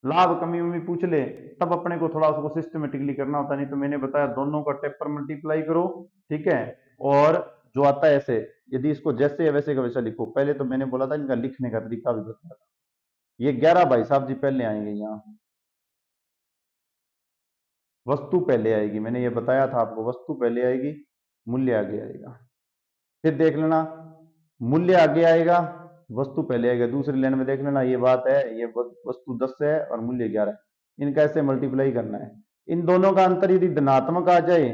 लाभ कमी मम्मी पूछ ले तब अपने को थोड़ा उसको सिस्टमेटिकली करना होता, नहीं तो मैंने बताया दोनों का टेप पर मल्टीप्लाई करो, ठीक है। और जो आता है ऐसे, यदि इसको जैसे है वैसे का वैसा लिखो, पहले तो मैंने बोला था इनका लिखने का तरीका भी बताया था। ये 11 भाई साहब जी पहले आएंगे यहाँ, वस्तु पहले आएगी, मैंने ये बताया था आपको, वस्तु पहले आएगी, मूल्य आगे आएगा। फिर देख लेना, मूल्य आगे आएगा, वस्तु पहले आएगा, दूसरी लाइन में देख लेना, ये बात है, ये वस्तु 10 है और मूल्य 11 है, इनका ऐसे मल्टीप्लाई करना है। इन दोनों का अंतर यदि धनात्मक आ जाए,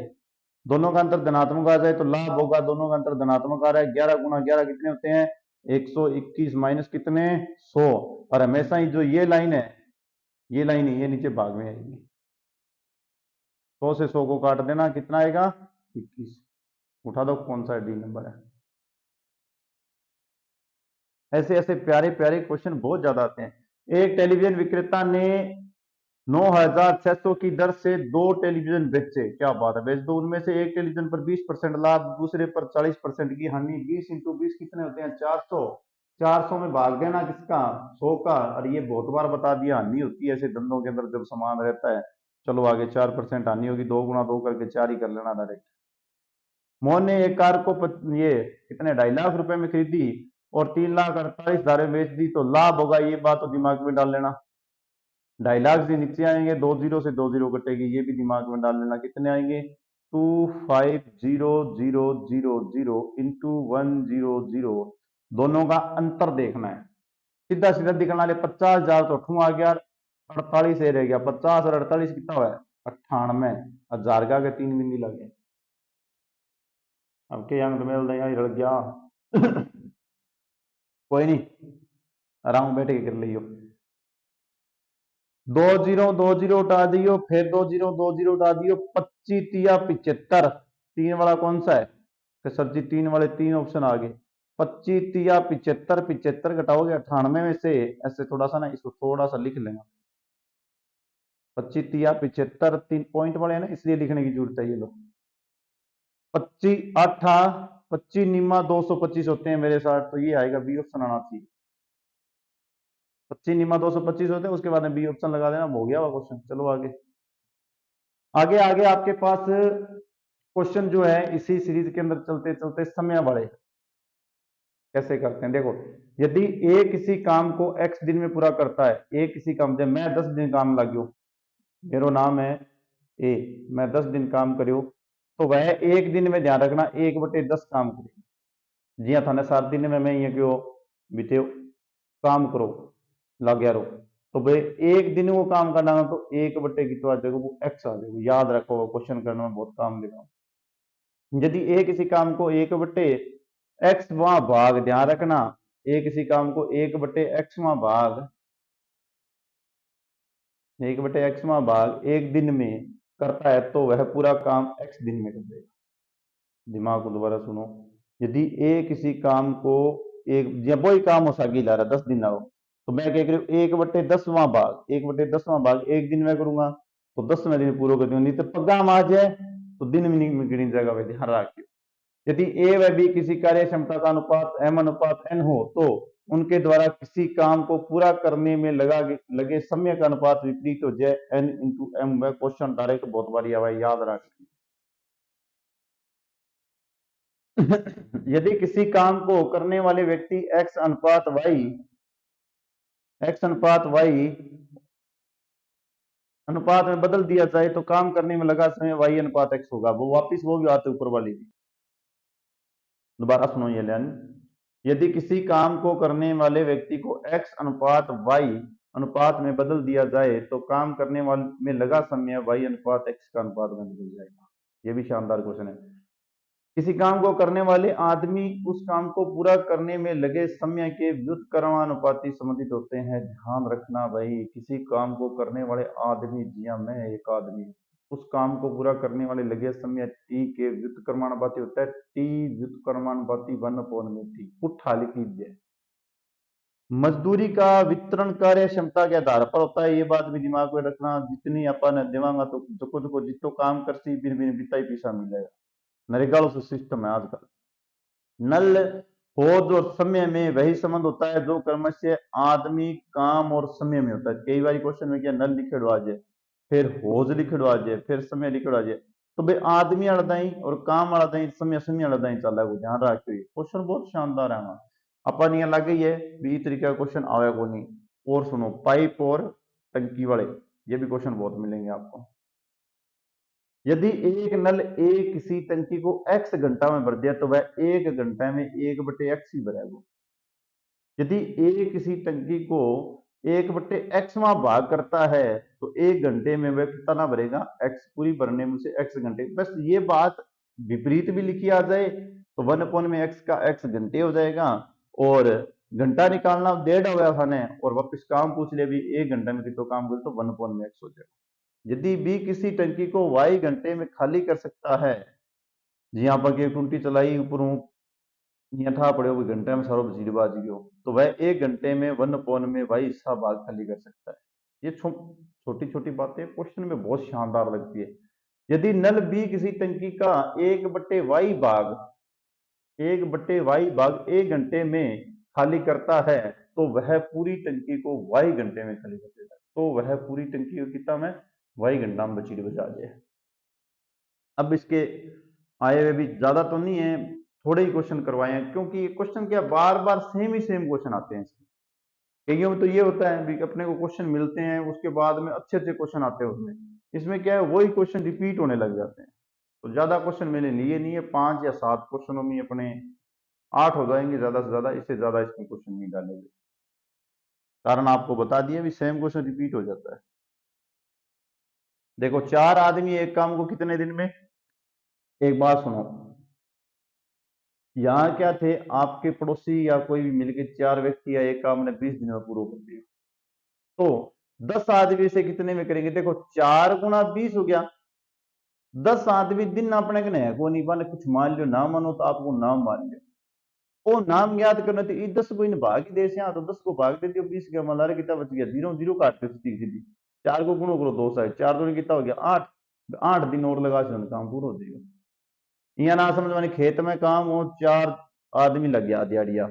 दोनों का अंतर धनात्मक आ जाए तो लाभ होगा, दोनों का अंतर धनात्मक आ रहा है, 11 गुना 11 कितने होते हैं, 121 माइनस कितने, 100, और हमेशा ही जो ये लाइन है, ये लाइन ये नीचे भाग में आएगी, 100 से 100 को काट देना, कितना आएगा, 21। उठा दो कौन सा डी नंबर है। ऐसे ऐसे प्यारे प्यारे क्वेश्चन बहुत ज्यादा आते हैं। एक टेलीविजन विक्रेता ने 9,600 की दर से 2 टेलीविजन बेचे, क्या बात है, बेच दो। उनमें से एक टेलीविजन पर 20% लाभ, दूसरे पर 40% की हानि, 20 इंटू 20 कितने होते हैं, 400, 400 में भाग देना किसका, 100 का, और ये बहुत बार बता दिया हानि होती है ऐसे धंधों के अंदर जब सामान रहता है। चलो आगे 4% हानि होगी, 2 गुना 2 करके 4 ही कर लेना डायरेक्ट। मोहन ने एक कार को ये कितने 2.5 लाख रुपए में खरीदी और 3,48,000 में बेच दी, तो लाभ होगा, ये बात तो दिमाग में डाल लेना। 2.5 लाख से नीचे आएंगे, 2 जीरो से 2 जीरो कटेगी, ये भी दिमाग में डाल लेना, कितने आएंगे, 250000 इंटू 100, दोनों का अंतर देखना है, सीधा सीधा दिखना है, 50,000 तो ठू आ गया, 48 रह गया, 50 और 48 कितना हुआ है, 98,000 का के 3 बिंदी लगे, अब के यहाँ तो मेल देगा रड़ गया कोई नहीं, आराम बैठ के कर लियो। 2 जीरो उठा दियो, फिर 2 जीरो उठा दियो, 25 तिया 75। तीन वाला कौन सा है? कि सर जी तीन वाले तीन ऑप्शन आ गए। 25 तिया 75, 75 घटाओगे 98 में से, ऐसे थोड़ा सा ना इसको थोड़ा सा लिख लेना। 25 तिया 75 तीन पॉइंट वाले हैं ना, इसलिए लिखने की जरूरत है। ये लो 25 8 25 निमा 225 होते हैं मेरे साथ, तो ये आएगा बी ऑप्शन आना चाहिए। 25 निमा 225 होते हैं, उसके बाद में बी ऑप्शन लगा देना, हो गया वो क्वेश्चन। चलो आगे आगे आगे आपके पास क्वेश्चन जो है इसी सीरीज के अंदर चलते चलते समय वाले कैसे करते हैं। देखो, यदि ए किसी काम को x दिन में पूरा करता है, ए किसी काम, जब मैं 10 दिन काम लाग्यो, मेरा नाम है ए, मैं 10 दिन काम करियो, तो वह एक दिन में ध्यान रखना 1/10 काम करे। जी हाँ, थाने 7 दिन में मैं ये क्यों बीते काम करो लग गया रो, तो भाई एक दिन वो काम करना ना, तो 1/, की तो आ जाएगा वो x आ जाएगा। याद रखो, क्वेश्चन करने में बहुत काम देगा। यदि ए किसी काम को 1/x भाग, ध्यान रखना, ए किसी काम को 1/x भाग, 1/x भाग एक दिन में करता है, तो वह पूरा काम x दिन में कर देगा। दिमाग को दोबारा सुनो, यदि ए किसी काम को एक, जब वही काम हो सकी ला रहा 10 दिन ना हो, तो मैं क्या करूँ 1/10वां भाग, 1/10वां भाग एक दिन में करूंगा, तो 10वें दिन पूरा कर दूंगा। नहीं तो पगाम आ जाए तो दिन में नहीं गिनी जाएगा भाई, ध्यान रखिए। यदि ए व बी किसी कार्य क्षमता का अनुपात m अनुपात n हो, तो उनके द्वारा किसी काम को पूरा करने में लगे समय का अनुपात विपरीत हो जाए n इंटू एम। वह क्वेश्चन डायरेक्ट बहुत बारी आवा, याद रख। यदि किसी काम को करने वाले व्यक्ति x अनुपात y अनुपात में बदल दिया जाए, तो काम करने में लगा समय y अनुपात x होगा। वो वापिस वो भी आते ऊपर वाली भी, दोबारा सुनो ये लाइन। यदि किसी काम को करने वाले व्यक्ति को x अनुपात y अनुपात में बदल दिया जाए, तो काम करने वाले में लगा समय y अनुपात x का अनुपात में बदल जाएगा। ये भी शानदार क्वेश्चन है। किसी काम को करने वाले आदमी उस काम को पूरा करने में लगे समय के व्युत्क्रमानुपाती संबंधित होते हैं। ध्यान रखना भाई, किसी काम को करने वाले आदमी, जी हाँ मैं एक आदमी, उस काम को पूरा करने वाले लगे समय टी के व्युत्क्रमानुपाती होता है। टी व्युत्क्रमानुपाती 1/t, पुट्ठा लिख लीजिए। मजदूरी का वितरण कार्य क्षमता के आधार पर होता है, ये बात भी दिमाग में रखना। जितनी अपन देवांगा तो जो जितो काम कर सी बिन बिन बिता ही पैसा मिलेगा। नरेगा सिस्टम है आजकल। नल होद और समय में वही संबंध होता है जो कर्म से आदमी काम और समय में होता है। कई बार क्वेश्चन में क्या नल लिखे आ जाए, फिर होज लिखे आ जाए, फिर समय लिखे आ जाए, तो भाई आदमी अड़दाई और काम अड़दाई, समय समय अड़दाई चल रहा है। ध्यान रखिए, क्वेश्चन बहुत शानदार है हमारा। अपन ये लगे ये भी तरीके का क्वेश्चन आया को नहीं। और सुनो, पाइप और टंकी वाले ये भी क्वेश्चन बहुत मिलेंगे आपको। यदि एक नल ए किसी टंकी को x घंटा में भर दिया, तो वह 1 घंटे में 1/x ही भरेगा। यदि ए किसी टंकी को 1/x भाग करता है, तो 1 घंटे में वह कितना भरेगा? x पूरी भरने में से x घंटे। बस ये बात विपरीत भी लिखी आ जाए तो 1 में x का x घंटे हो जाएगा, और घंटा निकालना 1.5 हो गया खाने, और वापिस काम पूछ ले भी 1 घंटे में कितना काम करे, तो 1 में x हो जाएगा। यदि बी किसी टंकी को y घंटे में खाली कर सकता है, जी यहाँ पर टूंटी चलाई ऊपर यहाँ था पड़े हुए घंटे में सारो जीरो बाज गयो, तो वह 1 घंटे में 1 में y हिस्सा भाग खाली कर सकता है। ये छोटी छोटी बातें क्वेश्चन में बहुत शानदार लगती है। यदि नल बी किसी टंकी का 1/y भाग 1 घंटे में खाली करता है, तो वह पूरी टंकी को y घंटे में खाली कर देगा। तो वह पूरी टंकी को कितना में y घंटा में बची बचा जाए। अब इसके आए हुए भी ज्यादा तो नहीं है, थोड़े ही क्वेश्चन करवाए हैं, क्योंकि क्वेश्चन क्या बार बार सेम क्वेश्चन आते हैं। कईयों में तो ये होता है कि अपने को क्वेश्चन मिलते हैं, उसके बाद में अच्छे अच्छे क्वेश्चन आते हैं उसमें। इसमें क्या है, वही क्वेश्चन रिपीट होने लग जाते हैं। तो ज्यादा क्वेश्चन मैंने लिए नहीं है, 5 या 7 क्वेश्चनों में अपने 8 हो जाएंगे ज्यादा से ज्यादा, इससे ज्यादा इसमें क्वेश्चन नहीं डालेंगे। कारण आपको बता दिया भी सेम क्वेश्चन रिपीट हो जाता है। देखो, 4 आदमी एक काम को कितने दिन में, एक बात सुनो, यहाँ क्या थे, आपके पड़ोसी या कोई भी मिलकर 4 व्यक्ति या एक काम ने 20 दिन में पूरा कर दिया। तो 10 आदमी से कितने में करेंगे? देखो 4 गुणा 20 हो गया। 10 आदमी दिन अपने कने है को नहीं बने, कुछ मान लो ना मानो तो आपको नाम मान लो, वो नाम याद करना थी। 10 को इन भाग ही दे से, तो 10 को भाग दे दियो 20 के, हमारे कितना बच गया? 0 0 काट के सीधी सीधी 4 को गुणो करो 2 साइड, 4 दूनी कितना हो गया? 8। 8 दिन और लगा से काम पूरा हो जाएगा। यहाँ ना समझ मानी खेत में काम हो, 4 आदमी लग गया दिहाड़िया,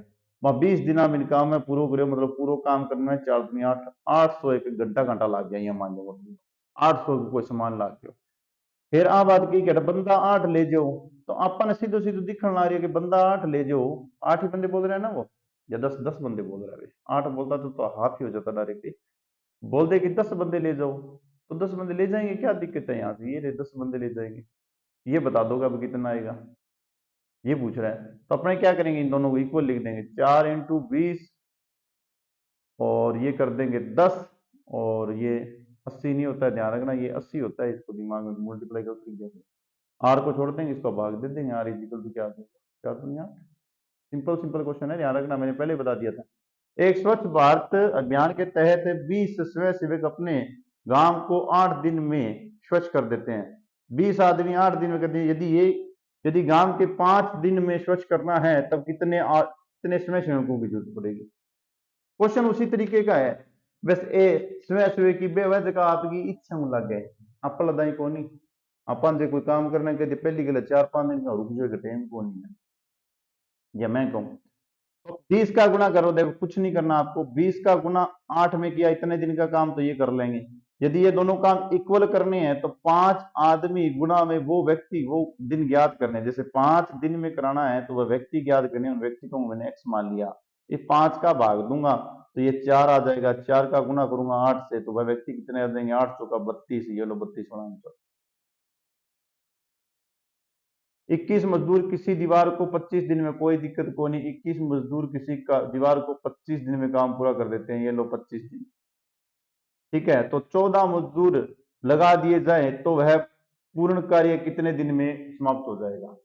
वहां 20 दिन में काम में पूरा करो, मतलब पूरा काम करना है 4 दूनी 8, 800 एक घंटा घंटा लग गया। यहाँ मान लो 800 को कोई सामान ला गया। फिर आ बात की कि बंदा 8 ले जाओ, तो अपन सीधो सीधो दिखने ला रही है कि बंदा 8 ले जाओ। 8 ही बंदे बोल रहे हैं ना वो, या 10 10 बंदे बोल रहे हैं? 8 बोलता तो हाथ ही हो जाता डायरेक्टली। बोल दे कि 10 बंदे ले जाओ, तो 10 बंदे ले जाएंगे, क्या दिक्कत है? यहाँ से ये रे 10 बंदे ले जाएंगे। ये बता दोगे अब कितना आएगा, ये पूछ रहा है। तो अपने क्या करेंगे, इन दोनों को इक्वल लिख देंगे, 4 इंटू 20 और ये कर देंगे 10, और ये 80 नहीं होता है, ध्यान रखना ये 80 होता है, इसको दिमाग में मल्टीप्लाई कर आर को छोड़ देंगे, इसको भाग दे देंगे, आर इजिकल टू क्या आ जाएगा? 4 दूनी 8। सिंपल सिंपल क्वेश्चन है, ध्यान रखना, मैंने पहले बता दिया था। एक स्वच्छ भारत अभियान के तहत 20 स्वयंसेवक अपने गांव को 8 दिन में स्वच्छ कर देते हैं। 20 आदमी 8 दिन में करते हैं। यदि गांव के 5 दिन में स्वच्छ करना है तब कितने स्वयंसेवकों की जरूरत पड़ेगी? क्वेश्चन उसी तरीके का है, बस ए स्वयंसेवक की बेवजह का आपकी इच्छा में लग गए, आप लदाई को नहीं। अपन से कोई काम करने के लिए पहली गलत 4 5 दिन का रुक जाएगा, टाइम को नहीं है, या मैं कहूँ तो 20 का गुना करो। देखो कुछ नहीं करना आपको, 20 का गुना 8 में किया, इतने दिन का काम तो ये कर लेंगे। यदि ये दोनों काम इक्वल करने हैं तो 5 आदमी गुना में वो व्यक्ति, वो दिन ज्ञात करने, जैसे 5 दिन में कराना है तो वह व्यक्ति ज्ञात करने, उन व्यक्ति को मैंने एक्स मान लिया, ये 5 का भाग दूंगा तो ये 4 आ जाएगा, 4 का गुना करूंगा 8 से तो वह व्यक्ति कितने आ जाएंगे? 800 का 32, ये लो 32 बना आंसर। 21 मजदूर किसी दीवार को 25 दिन में, कोई दिक्कत को नहीं, 21 मजदूर किसी का दीवार को 25 दिन में काम पूरा कर देते हैं, ये लो 25 दिन। ठीक है, तो 14 मजदूर लगा दिए जाए तो वह पूर्ण कार्य कितने दिन में समाप्त हो जाएगा?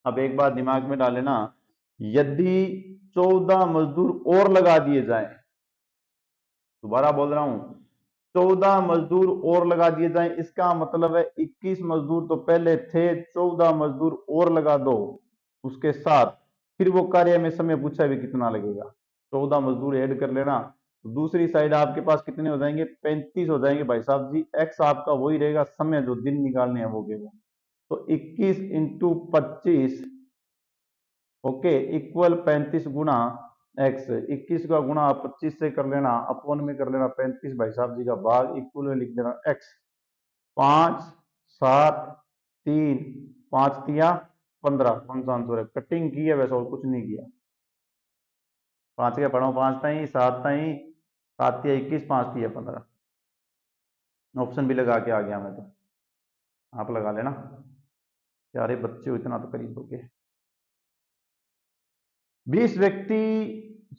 अब एक बात दिमाग में डालेना, यदि 14 मजदूर और लगा दिए जाए, दोबारा बोल रहा हूं, 14 मजदूर और लगा दिए जाए, इसका मतलब है 21 मजदूर तो पहले थे, 14 मजदूर और लगा दो उसके साथ, फिर वो कार्य में समय पूछा भी कितना लगेगा, 14 मजदूर ऐड कर लेना, तो दूसरी साइड आपके पास कितने हो जाएंगे? 35 हो जाएंगे भाई साहब जी। एक्स आपका वही रहेगा, समय जो दिन निकालने हैं वो होगा, तो 21 इंटू 25 ओके इक्वल 35 गुना एक्स। 21 का गुणा 25 से कर लेना, अपॉन में कर लेना 35 भाई साहब जी का भाग, इक्वल में लिख देना एक्स। 5 7 3 5 तिया 15, कौन सा आंसर है? कटिंग की है वैसे और कुछ नहीं किया। 5 के पढ़ो 5 ताई 7 ताई 7 तिया 21 5 तिया 15, ऑप्शन भी लगा के आ गया मैं तो, आप लगा लेना यारे बच्चे हो, इतना तो करीब हो गए। 20 व्यक्ति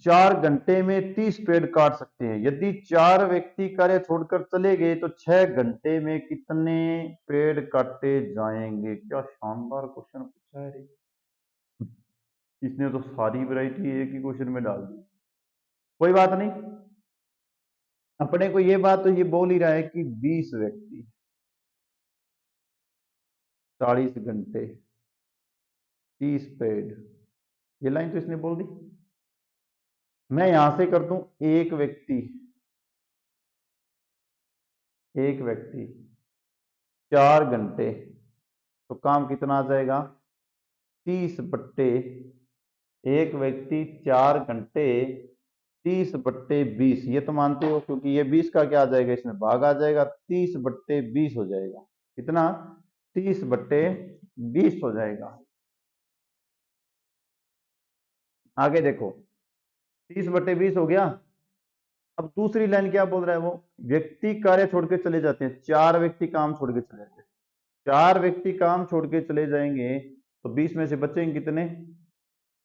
4 घंटे में 30 पेड़ काट सकते हैं। यदि 4 व्यक्ति कार्य छोड़कर चले गए तो 6 घंटे में कितने पेड़ काटे जाएंगे? क्या शानदार क्वेश्चन पूछा है रे, इसने तो सारी वैरायटी एक ही क्वेश्चन में डाल दी। कोई बात नहीं, अपने को ये बात तो ये बोल ही रहा है कि 20 व्यक्ति 40 घंटे 30 पेड़, ये लाइन तो इसने बोल दी। मैं यहां से कर दूं, एक व्यक्ति 4 घंटे, तो काम कितना आ जाएगा? 30 बट्टे, एक व्यक्ति 4 घंटे 30 बट्टे 20, ये तो मानते हो, क्योंकि ये 20 का क्या आ जाएगा, इसमें भाग आ जाएगा, 30 बट्टे 20 हो जाएगा। कितना? 30 बट्टे 20 हो जाएगा। आगे देखो, 30 बट्टे 20 हो गया। अब दूसरी लाइन क्या बोल रहा है वो, व्यक्ति कार्य छोड़ के चले जाते हैं, 4 व्यक्ति काम छोड़ के चले जाते हैं, 4 व्यक्ति काम छोड़ के चले जाएंगे तो 20 में से बचेंगे कितने?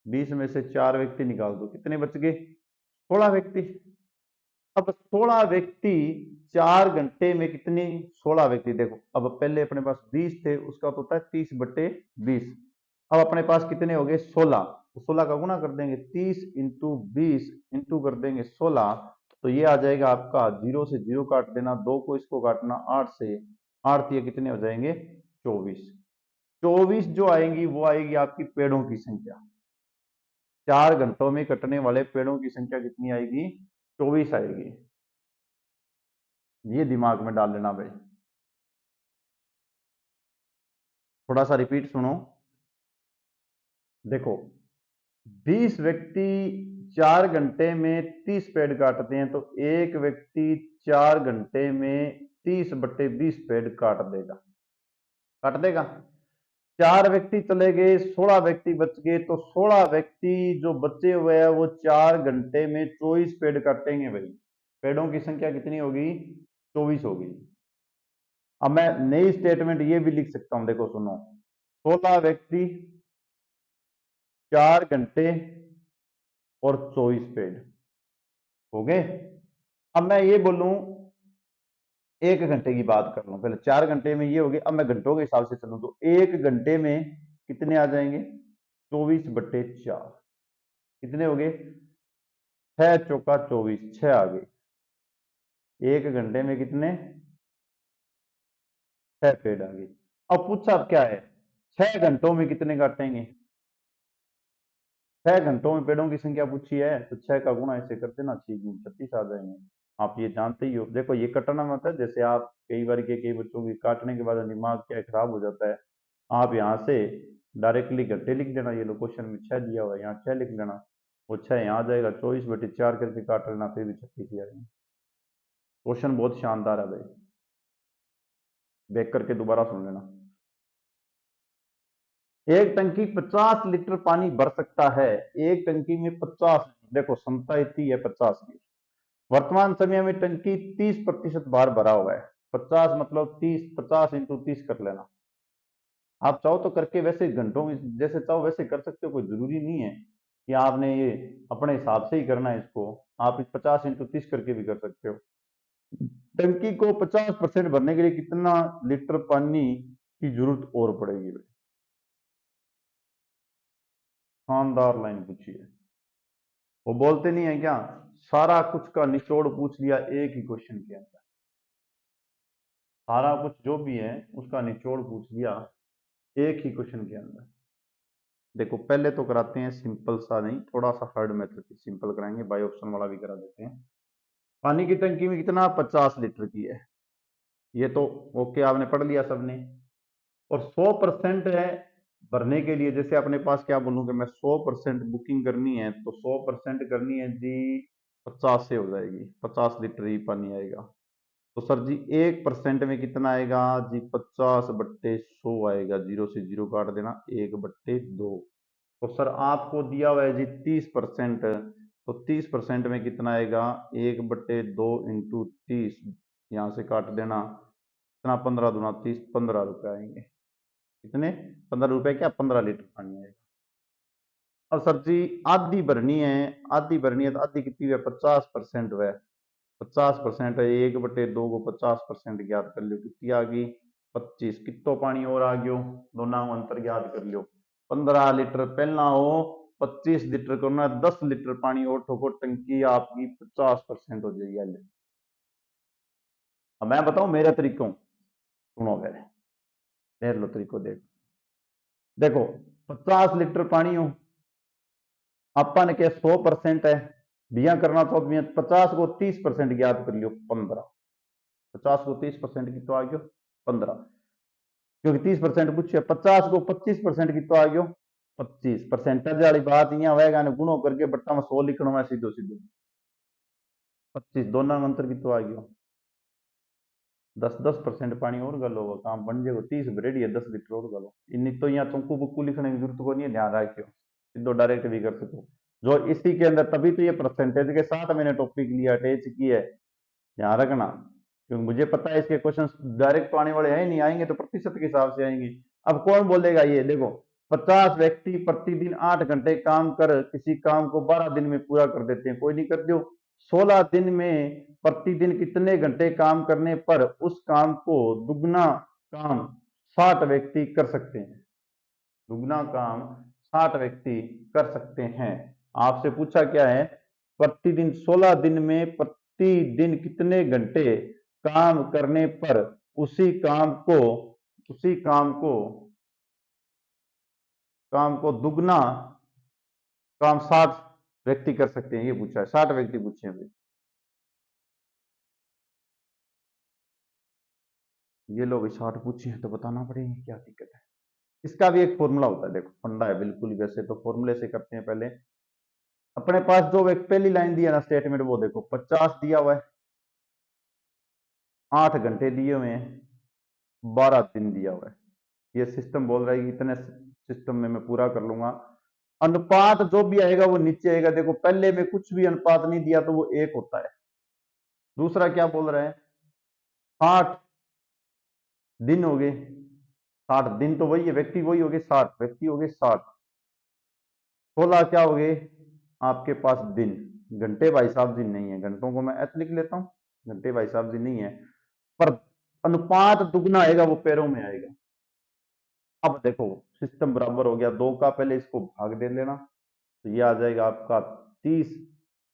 20 में से 4 व्यक्ति निकाल दो, कितने बच गए? 16 व्यक्ति। अब 16 व्यक्ति 4 घंटे में कितनी? 16 व्यक्ति। देखो अब पहले अपने पास 20 थे, उसका तो होता है 30 बट्टे 20, अब अपने पास कितने हो गए 16, तो 16 का गुना कर देंगे 30 इंटू 20 इंटू कर देंगे 16, तो ये आ जाएगा आपका 0 से 0 काट देना, 2 को इसको काटना 8 से, 8 ये कितने हो जाएंगे 24। 24 जो आएंगी वो आएगी आपकी पेड़ों की संख्या। 4 घंटों में कटने वाले पेड़ों की संख्या कितनी आएगी 24 आएगी। ये दिमाग में डाल लेना भाई। थोड़ा सा रिपीट सुनो। देखो 20 व्यक्ति 4 घंटे में 30 पेड़ काटते हैं, तो एक व्यक्ति 4 घंटे में 30/20 पेड़ काट देगा, काट देगा। 4 व्यक्ति चले गए, 16 व्यक्ति बच गए, तो 16 व्यक्ति जो बचे हुए हैं वो 4 घंटे में 24 पेड़ काटेंगे भाई। पेड़ों की संख्या कितनी होगी 24 होगी। अब मैं नई स्टेटमेंट ये भी लिख सकता हूं, देखो सुनो, 16 व्यक्ति 4 घंटे और 24 पेड़ हो गए। अब मैं ये बोलूं 1 घंटे की बात कर लूं, पहले 4 घंटे में ये हो गए, अब मैं घंटों के हिसाब से चलूं तो 1 घंटे में कितने आ जाएंगे 24/4, कितने हो गए 6 चौका 24, 6 आ गए। 1 घंटे में कितने 6 पेड़ आ गए। अब पूछा अब क्या है 6 घंटों में कितने काटेंगे, 6 घंटों में पेड़ों की संख्या पूछी है, तो 6 का गुणा ऐसे कर देना, 6×36 आ जाएंगे। आप ये जानते ही हो। देखो ये कटना मत है, जैसे आप कई बार के कई बच्चों की काटने के बाद दिमाग क्या खराब हो जाता है, आप यहाँ से डायरेक्टली घंटे लिख देना, ये लो क्वेश्चन में 6 दिया हुआ है, यहाँ 6 लिख लेना, वो 6 यहाँ आ जाएगा, 24/4 करके काट लेना, फिर भी 36 ही आएंगे। क्वेश्चन बहुत शानदार है भाई, देख करके दोबारा सुन लेना। एक टंकी 50 लीटर पानी भर सकता है, एक टंकी में 50, देखो क्षमता इतनी है 50 की। वर्तमान समय में टंकी 30% बार भरा हुआ है, 50 मतलब 30, 50 इंटू 30 कर लेना। आप चाहो तो करके वैसे घंटों में जैसे चाहो वैसे कर सकते हो, कोई जरूरी नहीं है कि आपने ये अपने हिसाब से ही करना है इसको, आप 50 इंटू 30 करके भी कर सकते हो। टंकी को 50% भरने के लिए कितना लीटर पानी की जरूरत और पड़ेगी भाई, शानदार लाइन पूछी है। वो बोलते नहीं है क्या, सारा कुछ का निचोड़ पूछ लिया एक ही क्वेश्चन के अंदर, सारा कुछ जो भी है उसका निचोड़ पूछ लिया एक ही क्वेश्चन के अंदर। देखो पहले तो कराते हैं सिंपल सा, नहीं थोड़ा सा हार्ड मेथड की, सिंपल कराएंगे, बाई ऑप्शन वाला भी करा देते हैं। पानी की टंकी में कितना 50 लीटर की है, ये तो ओके आपने पढ़ लिया सबने। और 100% है भरने के लिए, जैसे अपने पास क्या बोलूं कि मैं 100% बुकिंग करनी है, तो 100% करनी है जी 50 से हो जाएगी, 50 लीटर ही पानी आएगा। तो सर जी 1% में कितना आएगा जी 50/100 आएगा, 0 से 0 काट देना, 1/2। तो सर आपको दिया हुआ है जी 30%, तो 30% में कितना आएगा 1/2 इंटू 30, यहां से काट देना इतना, 15 दूना 30, 15 रुपए आएंगे। कितने 15 रुपए, क्या 15 लीटर पानी आएगा। अब सर जी आधी भरनी है, आधी भरनी है तो आधी कितनी है 50% है, 50% है, 1/2 को 50% ज्ञात कर लियो, कितनी आ गई 25, कितो पानी और आ गयो, दोनों को अंतर ज्ञात कर लियो, 15 लीटर पहला हो, 25 लीटर करना, 10 लीटर पानी और ठोको, टंकी आपकी 50% हो जाएगी। अब मैं बताऊं मेरे तरीकों, सुनो पहले, देख लो तरीको, देखो 50 लीटर पानी हो, अपन के 100% है, बिया करना तो 50 को 30% ज्ञात कर लियो 15, 50 को 30% की तो आ गयो 15, क्योंकि 30% पूछे, 50 को 25% की तो आ गयो 25। परसेंटेज वाली बात यहाँ होगा, गुणो करके बट्टा में 100 लिखना है, सीधो सीधो 25, दोनों अंतर की तो आ गयो 10% पानी और गलो होगा, काम बन जाएगा 30 ब्रेड या 10 लीटर और गलो, इन तो यहाँ चौंकू बुक्कू लिखने की जरूरत को नहीं है, ध्यान रखियो, सीधो डायरेक्ट भी कर सको जो इसी के अंदर, तभी तो ये परसेंटेज के साथ मैंने टॉपिक लिया, अटैच की है, ध्यान रखना, क्योंकि मुझे पता है इसके क्वेश्चन डायरेक्ट तो आने वाले हैं नहीं, आएंगे तो प्रतिशत के हिसाब से आएंगे। अब कौन बोलेगा ये, देखो 50 व्यक्ति प्रतिदिन 8 घंटे काम कर किसी काम को 12 दिन में पूरा कर देते हैं, कोई नहीं कर दो, 16 दिन में प्रतिदिन कितने घंटे काम करने पर उस काम को दुगना काम 60 व्यक्ति कर सकते हैं। दुगना काम 60 व्यक्ति कर सकते हैं। आपसे पूछा क्या है, प्रतिदिन 16 दिन में प्रतिदिन कितने घंटे काम करने पर उसी काम को दुगना काम 60 व्यक्ति कर सकते हैं, ये पूछा है। 60 व्यक्ति पूछे हैं भाई। ये लोग 60 पूछे हैं तो बताना पड़ेगा, क्या दिक्कत है। इसका भी एक फॉर्मूला होता है, देखो फंडा है बिल्कुल। वैसे तो फॉर्मूले से करते हैं पहले। अपने पास जो एक पहली लाइन दिया ना स्टेटमेंट, वो देखो 50 दिया हुआ है, 8 घंटे दिए हुए हैं, 12 दिन दिया हुआ है। ये सिस्टम बोल रहा है कि इतने सिस्टम में मैं पूरा कर लूंगा। अनुपात जो भी आएगा वो नीचे आएगा। देखो पहले में कुछ भी अनुपात नहीं दिया तो वो 1 होता है। दूसरा क्या बोल रहे हैं, 60 दिन हो गए। 60 दिन तो वही है, व्यक्ति वही हो गए, 60 व्यक्ति हो गए 60। 16 क्या हो गए आपके पास दिन। घंटे भाई साहब दिन नहीं है, घंटों को मैं एच लिख लेता हूं, घंटे भाई साहब दिन नहीं है। पर अनुपात दुगना आएगा, वो पैरों में आएगा। अब देखो सिस्टम बराबर हो गया, 2 का पहले इसको भाग दे लेना, तो ये आ जाएगा आपका 30।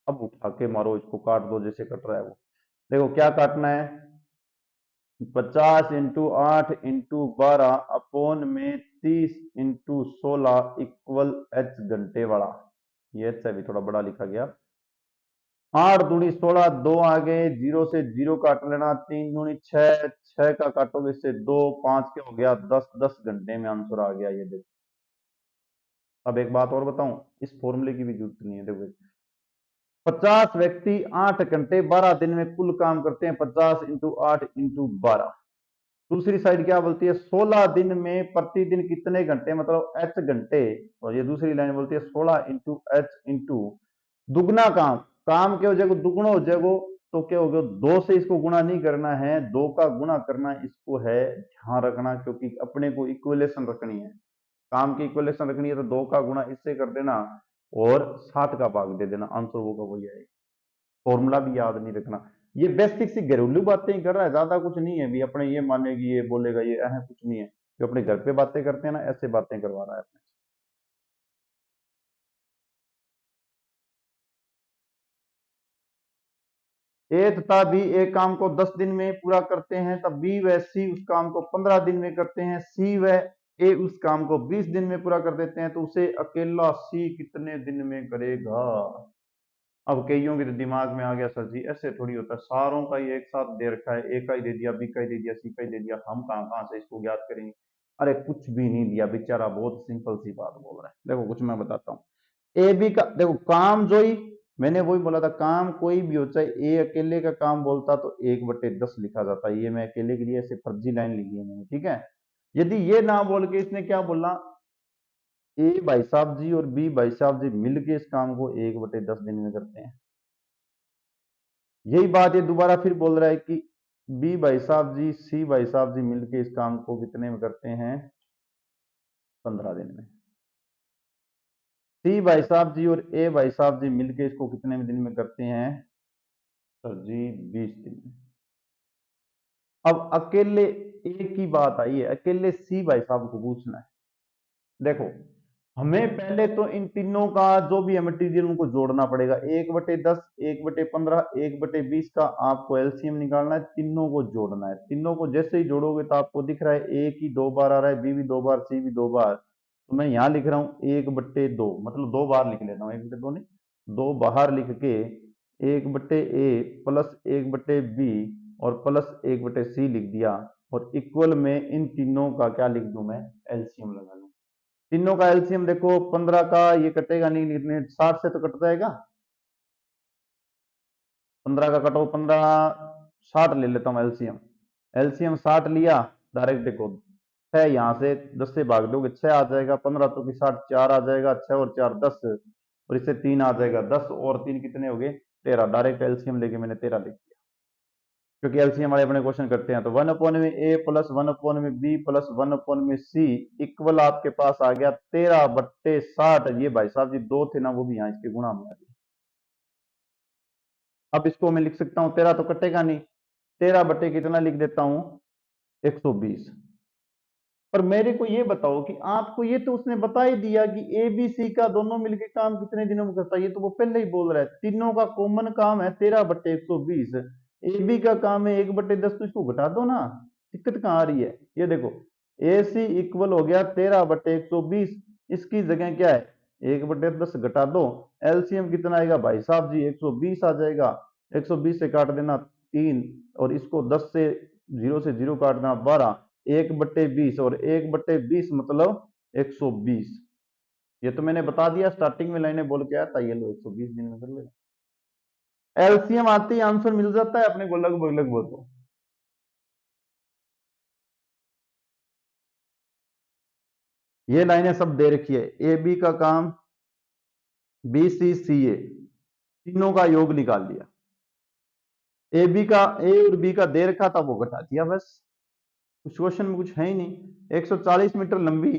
अब उठा के मारो, इसको काट दो जैसे कट रहा है वो। देखो क्या काटना है, 50 × 8 × 12 अपॉन में 30 × 16 इक्वल एच घंटे वाला। ये एच है भी थोड़ा बड़ा लिखा गया। 8 दूनी 16, 2 आ गए, 0 से 0 काट लेना, 3 दूनी 6, 6 का काटोगे इससे 2, 5 क्या हो गया 10, 10 घंटे में आंसर आ गया। ये देखो। अब एक बात और बताऊं, इस फॉर्मूले की भी जरूरत नहीं है। देखो 50 व्यक्ति 8 घंटे 12 दिन में कुल काम करते हैं, 50 × 8 × 12। दूसरी साइड क्या बोलती है, 16 दिन में प्रतिदिन कितने घंटे, मतलब एच घंटे। और ये दूसरी लाइन बोलती है 16 × H दुगना काम। काम क्या हो जाएगा, दुगुना हो जाएगा। तो क्या हो गया, 2 से इसको गुणा नहीं करना है, 2 का गुणा करना इसको है, ध्यान रखना, क्योंकि अपने को इक्वेलेशन रखनी है। काम की इक्वेलेशन रखनी है तो 2 का गुणा इससे कर देना और 60 का भाग दे देना, आंसर वो का वही आएगा। फॉर्मूला भी याद नहीं रखना। ये बेसिक सी घरेलू बातें ही कर रहा है, ज्यादा कुछ नहीं है भी। अपने ये मानेगी, ये बोलेगा, ये कुछ नहीं है। जो अपने घर पे बातें करते हैं ना, ऐसे बातें करवा रहा है अपने। ए तथा बी एक काम को 10 दिन में पूरा करते हैं, तब बी व सी उस काम को 15 दिन में करते हैं। सी व ए उस काम को 20 दिन में पूरा कर देते हैं, तो उसे अकेला सी कितने दिन में करेगा। अब कईयों के तो दिमाग में आ गया, सर जी ऐसे थोड़ी होता है, सारों का ही एक साथ दे रखा है, ए का ही दे दिया, बी का ही दे दिया, सी का ही दे दिया, हम कहां कहां से इसको ज्ञात करेंगे। अरे कुछ भी नहीं दिया, बेचारा बहुत सिंपल सी बात बोल रहा है। देखो कुछ मैं बताता हूँ। ए बी का देखो काम जो ही मैंने वही बोला था, काम कोई भी हो, चाहे ए अकेले का काम बोलता तो 1/10 लिखा जाता। ये मैं अकेले के लिए ऐसे फर्जी लाइन लिखी है मैंने, ठीक है। यदि ये ना बोल के इसने क्या बोला, ए भाई साहब जी और बी भाई साहब जी मिलके इस काम को 1/10 दिन में करते हैं। यही बात ये दोबारा फिर बोल रहा है कि बी भाई साहब जी सी भाई साहब जी मिलके इस काम को कितने में करते हैं, 15 दिन में। सी भाई साहब जी और ए भाई साहब जी मिलके इसको कितने दिन में करते हैं, सर जी 20 दिन में। अब अकेले ए की बात आई है, अकेले सी भाई साहब को पूछना है। देखो हमें पहले तो इन तीनों का जो भी है मटेरियल उनको जोड़ना पड़ेगा। 1/10, 1/15, 1/20 का आपको एलसीएम निकालना है, तीनों को जोड़ना है। तीनों को जैसे ही जोड़ोगे तो आपको दिख रहा है ए की 2 बार आ रहा है, बी भी 2 बार, सी भी 2 बार। तो मैं यहां लिख रहा हूं 1/2, मतलब 2 बार लिख लेता हूं, 1/2 नहीं, 2 बाहर लिख के 1/ए प्लस 1/बी और प्लस 1/सी लिख दिया। और इक्वल में इन तीनों का क्या लिख दूं मैं, एलसीएम लगा लूं। तीनों का एलसीएम देखो, 15 का ये कटेगा नहीं, लिखने 60 से तो कट जाएगा। 15 का कटो 15, 60 ले लेता हूं एलसीएम। एलसीएम 60 लिया, डायरेक्ट देखो 6 यहां से 10 से भाग दोगे 6 आ जाएगा, 15 तो की 60, 4 आ जाएगा, 6 और 4 10, और इससे 3 आ जाएगा, 10 और 3 कितने हो गए 13। डायरेक्ट एलसीएम लेके मैंने 13 लिख दिया, क्योंकि एलसीएम वाले अपने क्वेश्चन करते हैं। तो 1 में ए प्लस 1 बी प्लस 1 सी इक्वल आपके पास आ गया 13/60। ये भाई साहब जी 2 थे ना, वो भी यहाँ इसके गुणा में आ गए। अब इसको मैं लिख सकता हूं, 13 तो कटेगा नहीं, 13 बटे कितना लिख देता हूं 120। पर मेरे को ये बताओ कि आपको ये तो उसने बता ही दिया कि ए बी सी का दोनों मिलके काम कितने दिनों में करता है, ये तो वो पहले ही बोल रहा है। तीनों का कॉमन काम है 13/120। ए बी का काम है 1/10, तो इसको घटा दो ना, दिक्कत कहाँ आ रही है। ये देखो ए सी इक्वल हो गया 13/120, इसकी जगह क्या है 1/10 घटा दो, एलसीएम कितना आएगा भाई साहब जी 120 आ जाएगा। 120 से काट देना 3, और इसको 10 से 0 से 0 काट देना 12, 1/20, और 1/20 मतलब 120। ये तो मैंने बता दिया स्टार्टिंग में लाइने बोल के आया था, ये लो 120 दिन में कर लेगा। एलसीएम आते ही आंसर मिल जाता है अपने को लगभग लगभग। तो ये लाइनें सब दे रखी है, ए बी का काम बी सी सी ए, तीनों का योग निकाल लिया। ए बी का ए और बी का दे रखा था वो घटा दिया बस, उस क्वेश्चन में कुछ है ही नहीं। 140 मीटर लंबी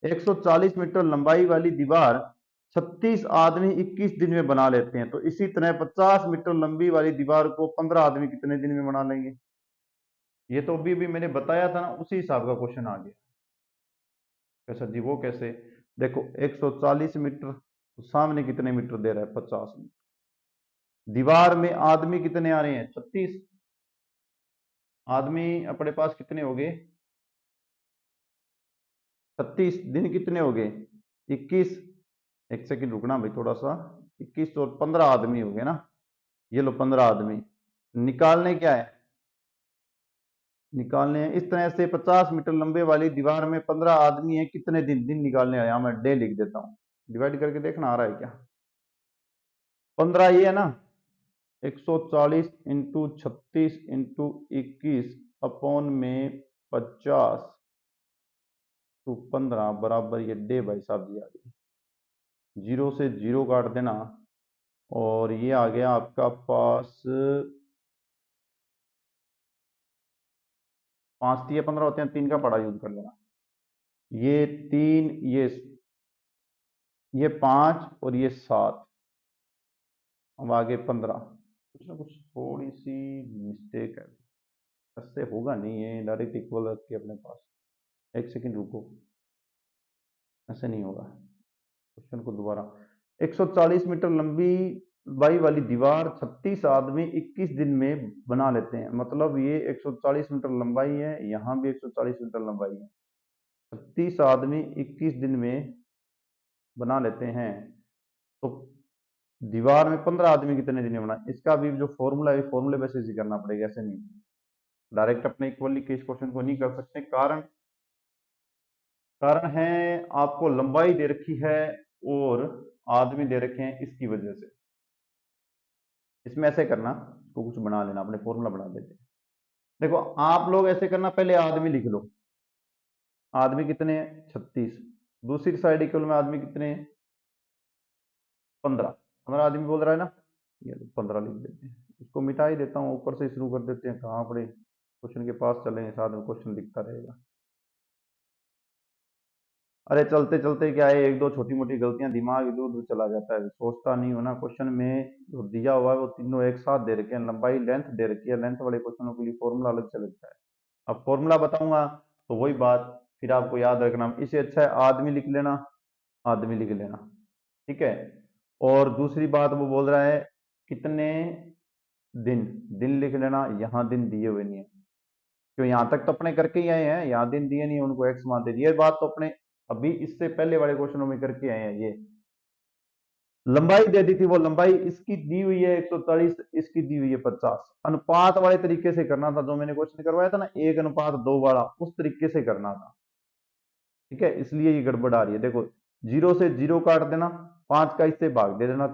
140 मीटर लंबाई वाली दीवार 36 आदमी 21 दिन में बना लेते हैं, तो इसी तरह 50 मीटर लंबी वाली दीवार को 15 आदमी कितने दिन में बना लेंगे। ये तो अभी भी मैंने बताया था ना, उसी हिसाब का क्वेश्चन आ गया। कैसा जी, वो कैसे, देखो 140 मीटर, तो सामने कितने मीटर दे रहा है 50 मीटर, दीवार में आदमी कितने आ रहे हैं 36, आदमी अपने पास कितने हो गए 36, दिन कितने हो गए 21, एक सेकंड रुकना भाई थोड़ा सा, 21 और 15 आदमी हो गए ना, ये लो 15 आदमी निकालने, क्या है निकालने हैं इस तरह से 50 मीटर लंबे वाली दीवार में 15 आदमी है, कितने दिन, दिन निकालने हैं, यहां मैं डे लिख देता हूं, डिवाइड करके देखना आ रहा है क्या। 15 ये है ना, 140 इंटू 36 इंटू 21 अपॉन में 50 टू 15 बराबर ये डे भाई साहब जी आ गई, 0 से 0 काट देना, और ये आ गया आपका पास 5 3 15 होते हैं, 3 का पड़ा यूज कर लेना, ये 3 ये 5 और ये 7, अब आगे 15, कुछ ना कुछ थोड़ी सी मिस्टेक है, ऐसे होगा नहीं, है डायरेक्ट इक्वल रख के अपने पास, एक सेकंड रुको, ऐसे नहीं होगा। क्वेश्चन को दोबारा, 140 मीटर लंबी लंबाई वाली दीवार 36 आदमी 21 दिन में बना लेते हैं, मतलब ये 140 मीटर लंबाई है, यहां भी 140 मीटर लंबाई है, 36 आदमी 21 दिन में बना लेते हैं, तो दीवार में 15 आदमी कितने दिन में बना, इसका भी जो फॉर्मूला है फॉर्मूले बेसिस ही करना पड़ेगा, ऐसे नहीं डायरेक्ट अपने इक्वली के इस क्वेश्चन को नहीं कर सकते। कारण कारण है आपको लंबाई दे रखी है और आदमी दे रखे हैं, इसकी वजह से इसमें ऐसे करना, इसको कुछ बना लेना, अपने फॉर्मूला बना देते हैं। देखो आप लोग ऐसे करना, पहले आदमी लिख लो, आदमी कितने हैं 36, दूसरी साइड इक्वल में आदमी कितने हैं 15, 15 आदमी बोल रहा है ना, ये 15 लिख देते हैं, इसको मिटा ही देता हूँ, ऊपर से शुरू कर देते हैं, कहाँ पड़े क्वेश्चन के पास चलेंगे, साथ में क्वेश्चन दिखता रहेगा। अरे चलते चलते क्या है, एक दो छोटी मोटी गलतियां, दिमाग इधर उधर चला जाता है, सोचता नहीं हो ना। क्वेश्चन में जो दिया हुआ है वो तीनों एक साथ दे रखे हैं, लंबाई लेंथ दे रखी है, लेंथ वाले क्वेश्चनों के लिए फॉर्मूला अलग से लगता है। अब फॉर्मूला बताऊंगा तो वही बात फिर आपको याद रखना, इससे अच्छा है आदमी लिख लेना, आदमी लिख लेना, ठीक है। और दूसरी बात वो बोल रहा है कितने दिन, दिन लिख लेना, यहाँ दिन दिए हुए नहीं है, क्यों यहाँ तक तो अपने करके ही आए हैं, यहाँ दिन दिए नहीं है, उनको एक्स मान दे दिए, बात तो अपने अभी इससे पहले वाले क्वेश्चनों में करके आए हैं। ये लंबाई दे दी थी, वो लंबाई इसकी दी हुई है 140, इसकी दी हुई है 50, अनुपात वाले तरीके से करना था, जो मैंने क्वेश्चन करवाया था ना 1:2 वाला, उस तरीके से करना था, ठीक है, इसलिए ये गड़बड़ आ रही है। देखो 0 से 0 काट देना, 5 का इससे भाग दे देना,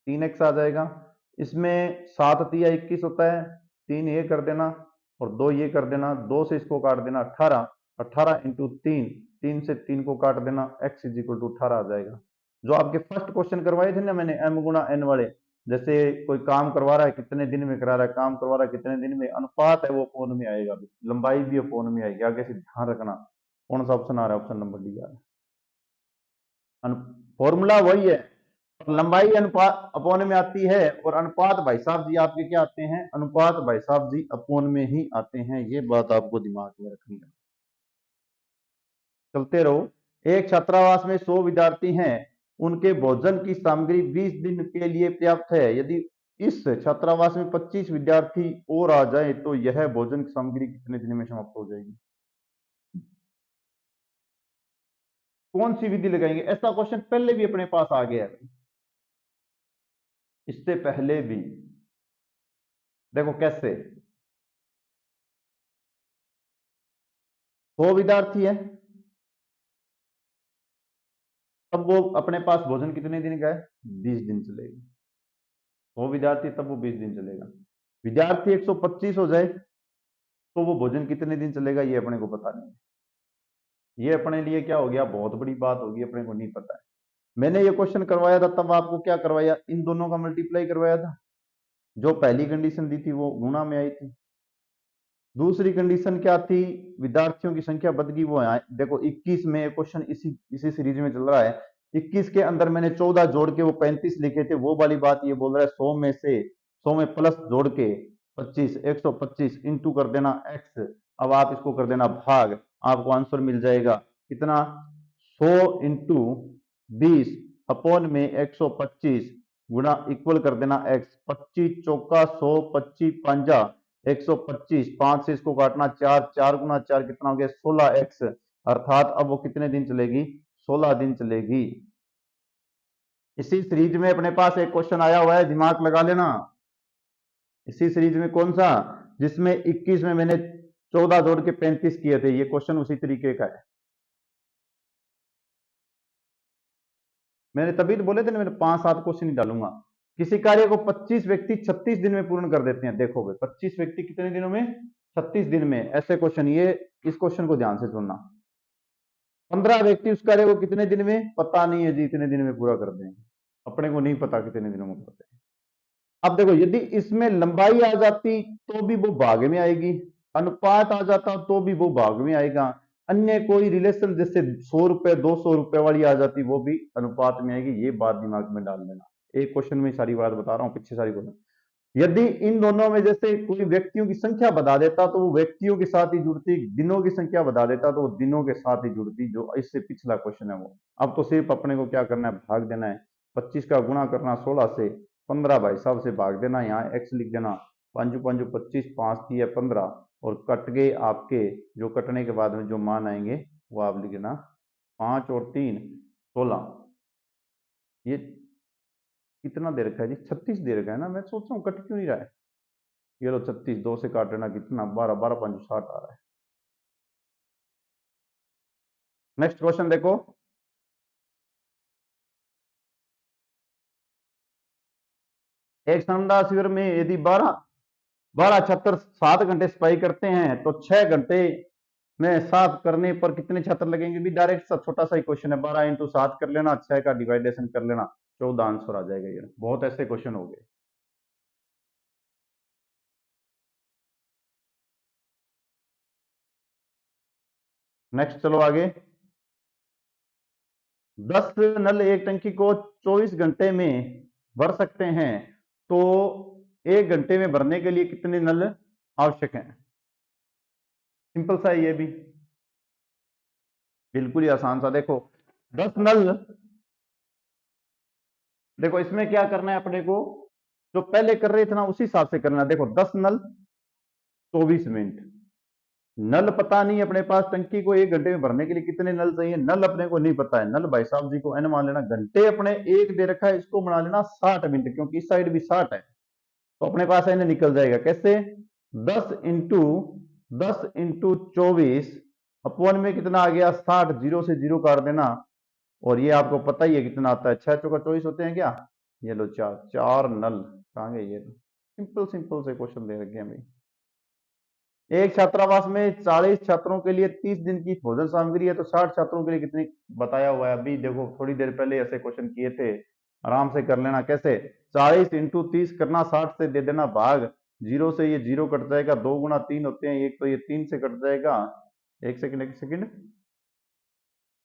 3x आ जाएगा, इसमें 7 तिया 21 होता है, 3 ये कर देना और 2 ये कर देना, 2 से इसको काट देना 18, 18 इंटू 3, 3 से 3 को काट देना, x इज इक्वल टू 18 आ जाएगा। जो आपके फर्स्ट क्वेश्चन करवाए थे ना मैंने m×n वाले, जैसे कोई काम करवा रहा है कितने दिन में करा रहा है, काम करवा रहा है कितने दिन में, अनुपात है वो अपोन में आएगा, लंबाई भी अपोन में आएगी, आगे से ध्यान रखना। कौन सा ऑप्शन आ रहा है, ऑप्शन नंबर डी आ रहा है। फॉर्मूला वही है, लंबाई अनुपात अपोन में आती है, और अनुपात भाई साहब जी आपके क्या आते हैं, अनुपात भाई साहब जी अपोन में ही आते हैं, ये बात आपको दिमाग में रखनी है। चलते रहो। एक छात्रावास में 100 विद्यार्थी हैं, उनके भोजन की सामग्री 20 दिन के लिए पर्याप्त है। यदि इस छात्रावास में 25 विद्यार्थी और आ जाए तो यह भोजन की सामग्री कितने दिन में समाप्त हो जाएगी? कौन सी विधि लगाएंगे? ऐसा क्वेश्चन पहले भी अपने पास आ गया है, इससे पहले भी। देखो कैसे, 100 विद्यार्थी है, तब वो अपने पास भोजन कितने दिन का है? 20 दिन चलेगा। 100 विद्यार्थी तब वो 20 दिन चलेगा। विद्यार्थी 125 हो जाए तो वो भोजन कितने दिन चलेगा, ये अपने को पता नहीं है। ये अपने लिए क्या हो गया, बहुत बड़ी बात होगी, अपने को नहीं पता है। मैंने ये क्वेश्चन करवाया था तब आपको क्या करवाया, इन दोनों का मल्टीप्लाई करवाया था। जो पहली कंडीशन दी थी वो गुणा में आई थी। दूसरी कंडीशन क्या थी, विद्यार्थियों की संख्या बद गई, वो है देखो 21 में क्वेश्चन इसी इसी सीरीज में चल रहा है। 21 के अंदर मैंने 14 जोड़ के वो 35 लिखे थे, वो वाली बात ये बोल रहा है 100 में प्लस जोड़ के 25, 125 इंटू कर देना x। अब आप इसको कर देना भाग, आपको आंसर मिल जाएगा कितना, 100 इंटू 20 अपॉन में 125 गुणा इक्वल कर देना x। 25 चौका 100, 25 पंजा 125, 5 से इसको काटना 4, 4 गुना 4 कितना हो गया 16x। अर्थात अब वो कितने दिन चलेगी, 16 दिन चलेगी। इसी सीरीज में अपने पास एक क्वेश्चन आया हुआ है, दिमाग लगा लेना। इसी सीरीज में कौन सा, जिसमें 21 में मैंने 14 जोड़ के 35 किए थे, ये क्वेश्चन उसी तरीके का है। मैंने तभी तो बोले थे ना, मैंने 5-7 क्वेश्चन ही डालूंगा। किसी कार्य को 25 व्यक्ति 36 दिन में पूर्ण कर देते हैं। देखो भाई 25 व्यक्ति कितने दिनों में, 36 दिन में। ऐसे क्वेश्चन, ये इस क्वेश्चन को ध्यान से सुनना। 15 व्यक्ति उस कार्य को कितने दिन में, पता नहीं है जी, इतने दिन में पूरा कर देंगे, अपने को नहीं पता कितने दिनों में करते हैं। अब देखो यदि इसमें लंबाई आ जाती तो भी वो भाग में आएगी, अनुपात आ जाता तो भी वो भाग में आएगा, अन्य कोई रिलेशन जैसे 100 रुपए 200 रुपए वाली आ जाती वो भी अनुपात में आएगी। ये बात दिमाग में डाल लेना, एक क्वेश्चन में सारी बात बता रहा हूं, पीछे सारी क्वेश्चन। यदि इन दोनों में जैसे कोई व्यक्तियों की संख्या बढ़ा देता तो वो व्यक्तियों के साथ ही जुड़ती, दिनों की संख्या बढ़ा देता तो वो दिनों के साथ ही जुड़ती, जो इससे पिछला क्वेश्चन है वो। अब तो सिर्फ अपने को क्या करना है, भाग देना है। 25 का गुणा करना 16 से, 15 भाई साहब से भाग देना, यहाँ x लिख देना, 5 5 25, 5 3 15, और कट गए आपके, जो कटने के बाद में जो मान आएंगे वो आप लिख देना, 5 और 3 16। ये कितना दे रखा है जी, 36 दे रखा है ना। मैं सोच रहा हूँ कट क्यों नहीं रहा है। ये लो 36, 2 से काट देना कितना, 12, 12 5 60 आ रहा है। नेक्स्ट क्वेश्चन देखो, एक शानदार शिविर में यदि 12 छात्र 7 घंटे सफाई करते हैं तो 6 घंटे में 7 करने पर कितने छात्र लगेंगे? भी डायरेक्ट सा छोटा सा ही क्वेश्चन है, 12 इंटू 7 कर लेना, 6 का डिवाइडेशन कर लेना, 14 आंसर आ जाएगा। ये बहुत ऐसे क्वेश्चन हो गए। नेक्स्ट चलो आगे। 10 नल एक टंकी को 24 घंटे में भर सकते हैं, तो 1 घंटे में भरने के लिए कितने नल आवश्यक हैं? सिंपल सा है ये भी, बिल्कुल ही आसान सा। देखो 10 नल, देखो इसमें क्या करना है अपने को, जो पहले कर रहे थे ना उसी हिसाब से करना है। देखो 10 नल 24 मिनट, नल पता नहीं अपने पास, टंकी को 1 घंटे में भरने के लिए कितने नल चाहिए, नल अपने को नहीं पता है। नल भाई साहब जी को एन मान लेना, घंटे अपने एक दे रखा है, इसको बना लेना 60 मिनट, क्योंकि इस साइड भी 60 है, तो अपने पास एन निकल जाएगा। कैसे, 10 इंटू 24 अपॉन में कितना आ गया 60, जीरो से जीरो काट देना, और ये आपको पता ही है कितना आता है, 6 चौका 24 होते हैं क्या, ये लो 4, 4 नल कहाँ गए ये। सिंपल सिंपल से क्वेश्चन दे रखे हैं भाई। एक छात्रावास में 40 छात्रों के लिए 30 दिन की भोजन सामग्री है, तो 60 छात्रों के लिए कितनी बताया हुआ है। अभी देखो थोड़ी देर पहले ऐसे क्वेश्चन किए थे, आराम से कर लेना। कैसे, 40 इंटू 30 करना, 60 से दे देना भाग, जीरो से ये जीरो कट जाएगा, 2 गुना 3 होते हैं, एक तो ये 3 से कट जाएगा। एक सेकंड एक सेकंड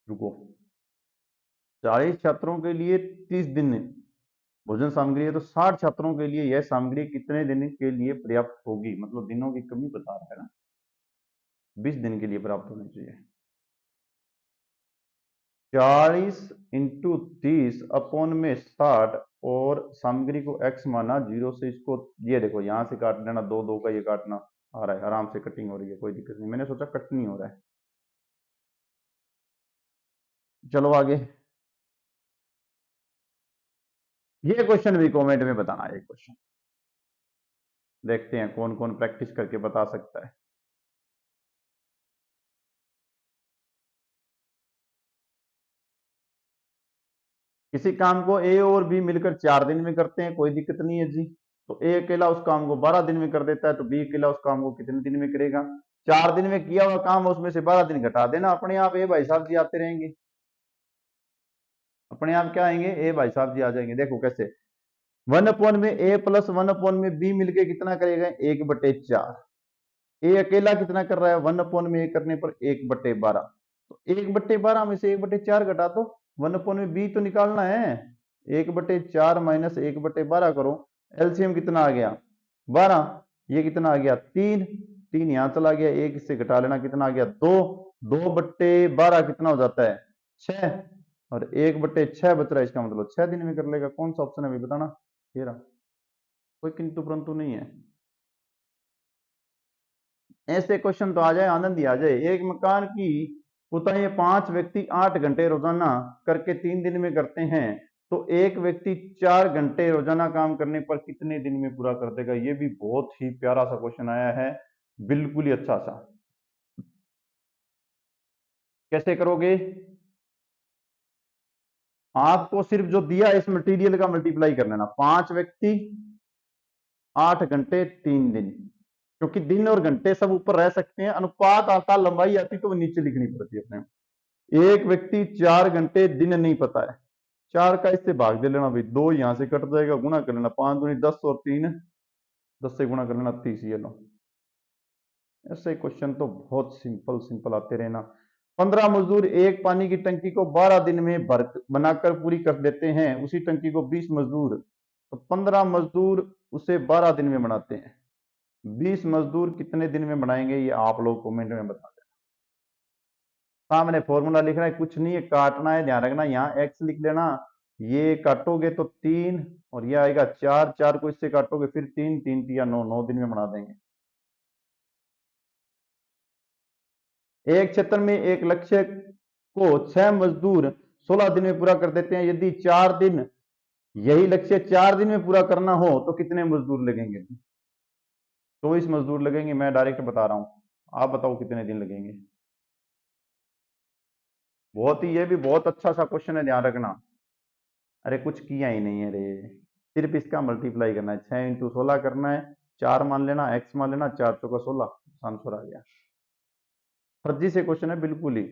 रुको, 40 छात्रों के लिए 30 दिन भोजन सामग्री है, तो 60 छात्रों के लिए यह सामग्री कितने दिन के लिए पर्याप्त होगी, मतलब दिनों की कमी बता रहा है ना, 20 दिन के लिए प्राप्त होनी चाहिए। 40 इंटू 30 अपॉन में 60 और सामग्री को x माना, 0 से इसको ये देखो यहां से काट लेना, दो दो का ये काटना आ रहा है, आराम से कटिंग हो रही है, कोई दिक्कत नहीं। मैंने सोचा कट नहीं हो रहा है। चलो आगे, ये क्वेश्चन भी कमेंट में बताना। ये क्वेश्चन देखते हैं कौन कौन प्रैक्टिस करके बता सकता है। किसी काम को ए और बी मिलकर 4 दिन में करते हैं, कोई दिक्कत नहीं है जी। तो ए अकेला उस काम को 12 दिन में कर देता है, तो बी अकेला उस काम को कितने दिन में करेगा? 4 दिन में किया हुआ काम उसमें से 12 दिन घटा देना, अपने आप ए भाई साहब जी आते रहेंगे। अपने आप क्या आएंगे? ए भाई साहब जी आ जाएंगे। देखो कैसे, 1 में ए प्लस 1 में बी मिलके कितना करेगा? 1/4। ए अकेला कितना कर रहा है? 1 में ए करने पर 1/12। तो 1/12 में से 1/4 घटा दो, 1 में बी तो निकालना है। 1/4 माइनस 1/12 करो, एलसीएम कितना आ गया? 12। ये कितना आ गया? 3। 3 यहां चला गया, एक इससे घटा लेना, कितना आ गया? 2। 2/12 कितना हो जाता है? 6। और 1/6 बच रहा है, इसका मतलब 6 दिन में कर लेगा। कौन सा ऑप्शन है अभी बताना? ये रहा, कोई किंतु परंतु नहीं है। ऐसे क्वेश्चन तो आ जाए, आनंद ही आ जाए। एक मकान की पुताई 5 व्यक्ति 8 घंटे रोजाना करके 3 दिन में करते हैं, तो एक व्यक्ति 4 घंटे रोजाना काम करने पर कितने दिन में पूरा कर देगा? ये भी बहुत ही प्यारा सा क्वेश्चन आया है, बिल्कुल ही अच्छा सा। कैसे करोगे? आपको सिर्फ जो दिया इस मटेरियल का मल्टीप्लाई कर लेना। 5 व्यक्ति 8 घंटे 3 दिन, क्योंकि दिन और घंटे सब ऊपर रह सकते हैं, अनुपात आता लंबाई आती तो वो नीचे लिखनी पड़ती है अपने। एक व्यक्ति 4 घंटे, दिन नहीं पता है, 4 का इससे भाग दे लेना भाई, 2 यहां से कट जाएगा, गुना कर लेना, 5 दूनी 10 और 3 10 से गुना कर लेना 30। ये लो, ऐसे क्वेश्चन तो बहुत सिंपल सिंपल आते रहना। 15 मजदूर एक पानी की टंकी को 12 दिन में भर बनाकर पूरी कर देते हैं, उसी टंकी को 20 मजदूर, तो 15 मजदूर उसे 12 दिन में बनाते हैं, 20 मजदूर कितने दिन में बनाएंगे? ये आप लोग कमेंट में बता दें। सामने फॉर्मूला लिखना है, कुछ नहीं है, काटना है, ध्यान रखना, यहाँ एक्स लिख लेना। ये काटोगे तो 3 और ये आएगा 4, 4 को इससे काटोगे फिर 3, 3 या 9, 9 दिन में बना देंगे। एक क्षेत्र में एक लक्ष्य को 6 मजदूर 16 दिन में पूरा कर देते हैं, यदि 4 दिन यही लक्ष्य 4 दिन में पूरा करना हो तो कितने मजदूर लगेंगे? 24 मजदूर लगेंगे। मैं डायरेक्ट बता रहा हूं, आप बताओ कितने दिन लगेंगे? बहुत ही, ये भी बहुत अच्छा सा क्वेश्चन है, ध्यान रखना। अरे कुछ किया ही नहीं है रे, सिर्फ इसका मल्टीप्लाई करना है, 6 इंटू 16 करना है, 4 मान लेना, एक्स मान लेना, 4 चौका 16, आंसर आ गया। फर्जी से क्वेश्चन है बिल्कुल ही।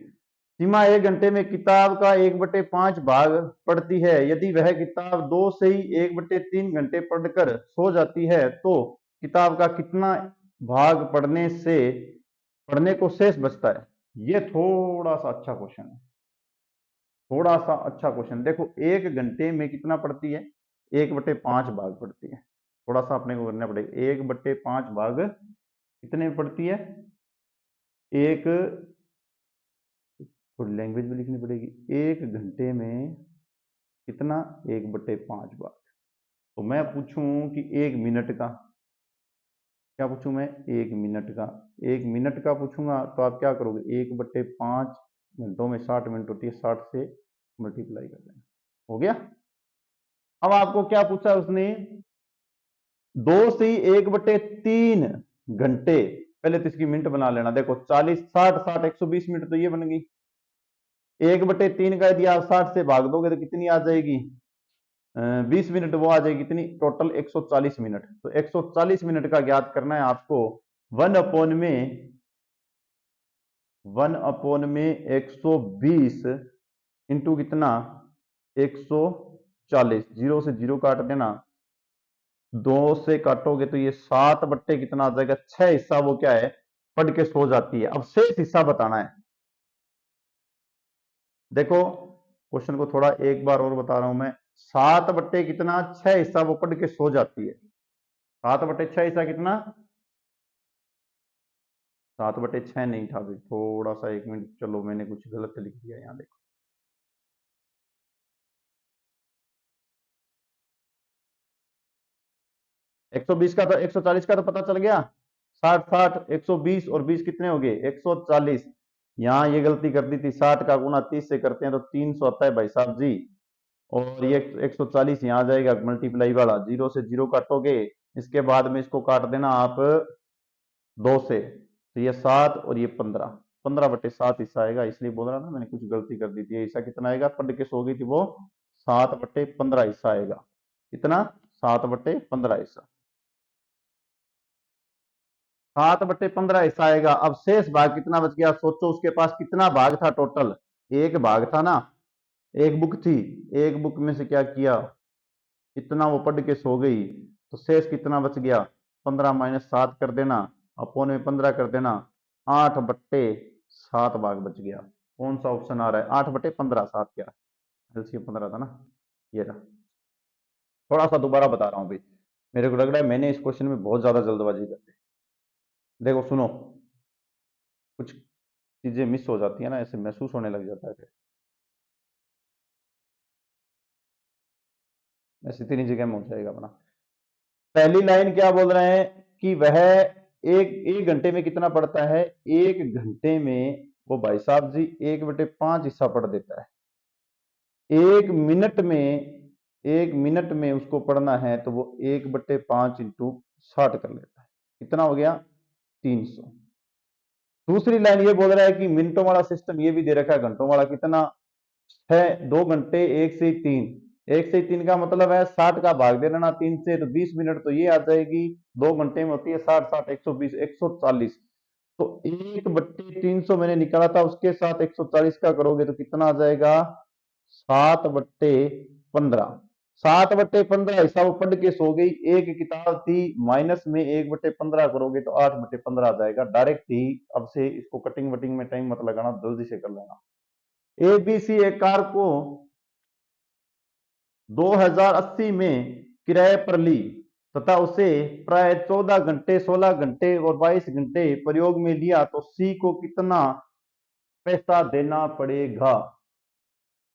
सीमा 1 घंटे में किताब का 1/5 भाग पढ़ती है, यदि वह किताब 2 से ही 1/3 घंटे पढ़कर सो जाती है, तो किताब का कितना भाग पढ़ने को शेष बचता है? ये थोड़ा सा अच्छा क्वेश्चन है, थोड़ा सा अच्छा क्वेश्चन। देखो 1 घंटे में कितना पढ़ती है? 1/5 भाग पढ़ती है, थोड़ा सा अपने को करना पड़ेगा। 1/5 भाग कितने में पढ़ती है? एक, थोड़ी लैंग्वेज भी लिखनी पड़ेगी। 1 घंटे में कितना? 1/5 भाग। तो मैं पूछूं कि 1 मिनट का, क्या पूछूं मैं? 1 मिनट का, 1 मिनट का पूछूंगा तो आप क्या करोगे? 1/5 घंटों में 60 मिनट होती है, 60 से मल्टीप्लाई कर देना, हो गया। अब आपको क्या पूछा उसने? 2 से 1/3 घंटे, पहले तो इसकी मिनट बना लेना। देखो 40 60 60 120 मिनट, तो ये बन गई। 1/3 का यदि आप 60 से भाग दोगे तो कितनी आ जाएगी? 20 मिनट, वो आ जाएगी कितनी? Total 140 minute. तो 140 मिनट का ज्ञात करना है आपको। 1/में 120 इंटू कितना? 140, 0 से 0 काट देना, 2 से काटोगे तो ये 7 बट्टे कितना आ जाएगा? 6 हिस्सा वो क्या है? पढ़ के सो जाती है। अब शेष हिस्सा बताना है। देखो क्वेश्चन को थोड़ा एक बार और बता रहा हूं मैं। 7 बट्टे कितना? 6 हिस्सा वो पढ़ के सो जाती है। 7/6 हिस्सा कितना? 7/6 नहीं था भाई, थोड़ा सा 1 मिनट, चलो मैंने कुछ गलत लिख दिया, यहाँ देखो। 120 का तो 140 का तो पता चल गया, 60 60 120 और 20 कितने हो गए 140। यहाँ ये गलती कर दी थी, 60 का गुना 30 से करते हैं तो 300 आता है भाई साहब जी। और ये 140 यहाँ आ जाएगा मल्टीप्लाई वाला, जीरो से जीरो काटोगे, इसके बाद में इसको काट देना आप 2 से, तो ये 7 और ये 15, 15/7 हिस्सा आएगा। इसलिए बोल रहा ना मैंने कुछ गलती कर दी थी, ये हिस्सा कितना आएगा, पढ़ के सो गई थी वो, 7/15 हिस्सा आएगा। कितना, 7/15 हिस्सा, 7/15 हिस्सा आएगा। अब शेष भाग कितना बच गया, सोचो उसके पास कितना भाग था टोटल, एक भाग था ना, एक बुक थी, एक बुक में से क्या किया, इतना वो पढ़ के सो गई, तो शेष कितना बच गया, 15 माइनस 7 कर देना, अपोन में 15 कर देना, 8/7 भाग बच गया। कौन सा ऑप्शन आ रहा है, 8/15, 7 क्या, एलसीएम 15 था ना, ये रहा। थोड़ा सा दोबारा बता रहा हूँ भाई, मेरे को लग रहा है मैंने इस क्वेश्चन में बहुत ज्यादा जल्दबाजी कर दी। देखो सुनो, कुछ चीजें मिस हो जाती है ना, ऐसे महसूस होने लग जाता है फिर, ऐसे इतनी जगह में हो जाएगा अपना। पहली लाइन क्या बोल रहे हैं कि वह एक एक घंटे में कितना पढ़ता है, एक घंटे में वो भाई साहब जी 1/5 हिस्सा पढ़ देता है। एक मिनट में, एक मिनट में उसको पढ़ना है तो वो 1/5 इंटू 60 कर लेता है, कितना हो गया 300। दूसरी लाइन ये बोल रहा है कि मिनटों वाला सिस्टम ये भी दे रखा है, घंटों वाला कितना है, 2 घंटे 1 से 3, 1 से 3 का मतलब है 60 का भाग दे देना 3 से, तो 20 मिनट तो ये आ जाएगी, 2 घंटे में होती है 60 60 120 140, तो 1/300 मैंने निकाला था, उसके साथ 140 का करोगे तो कितना आ जाएगा, 7/15, 7/15 हिस्सा वो पढ़ के सो गई, एक किताब थी, माइनस में 1/15 करोगे तो 8/15 आ जाएगा डायरेक्ट ही। अब से इसको कटिंग वटिंग में टाइम मत लगाना, जल्दी से कर लेना। एबीसी एक कार को 2080 में किराए पर ली तथा उसे प्राय 14 घंटे 16 घंटे और 22 घंटे प्रयोग में लिया, तो सी को कितना पैसा देना पड़ेगा।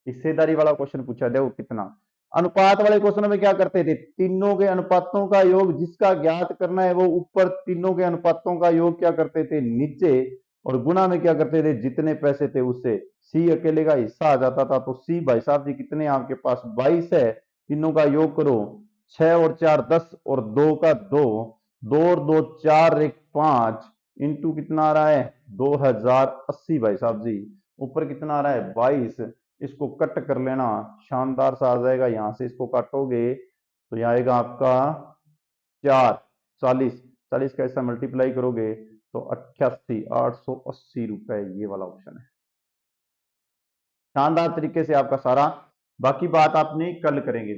हिस्सेदारी वाला क्वेश्चन पूछा, देखो कितना। अनुपात वाले क्वेश्चन में क्या करते थे, तीनों के अनुपातों का योग जिसका ज्ञात करना है वो ऊपर, तीनों के अनुपातों का योग क्या करते थे नीचे, और गुना में क्या करते थे जितने पैसे थे उससे, सी अकेले का हिस्सा आ जाता था। तो सी भाई साहब जी कितने आपके पास 22 है, तीनों का योग करो, 6 और 4 10 और 2 का 2, 2 और 2 4 1 5 इंटू कितना आ रहा है 2080 भाई साहब जी, ऊपर कितना आ रहा है 22, इसको कट कर लेना, शानदार सा आ जाएगा। यहां से इसको काटोगे तो यह आएगा आपका 4 40, 40 का ऐसा मल्टीप्लाई करोगे तो 88,880 रुपए, ये वाला ऑप्शन है। शानदार तरीके से आपका सारा, बाकी बात आपने कल करेंगे।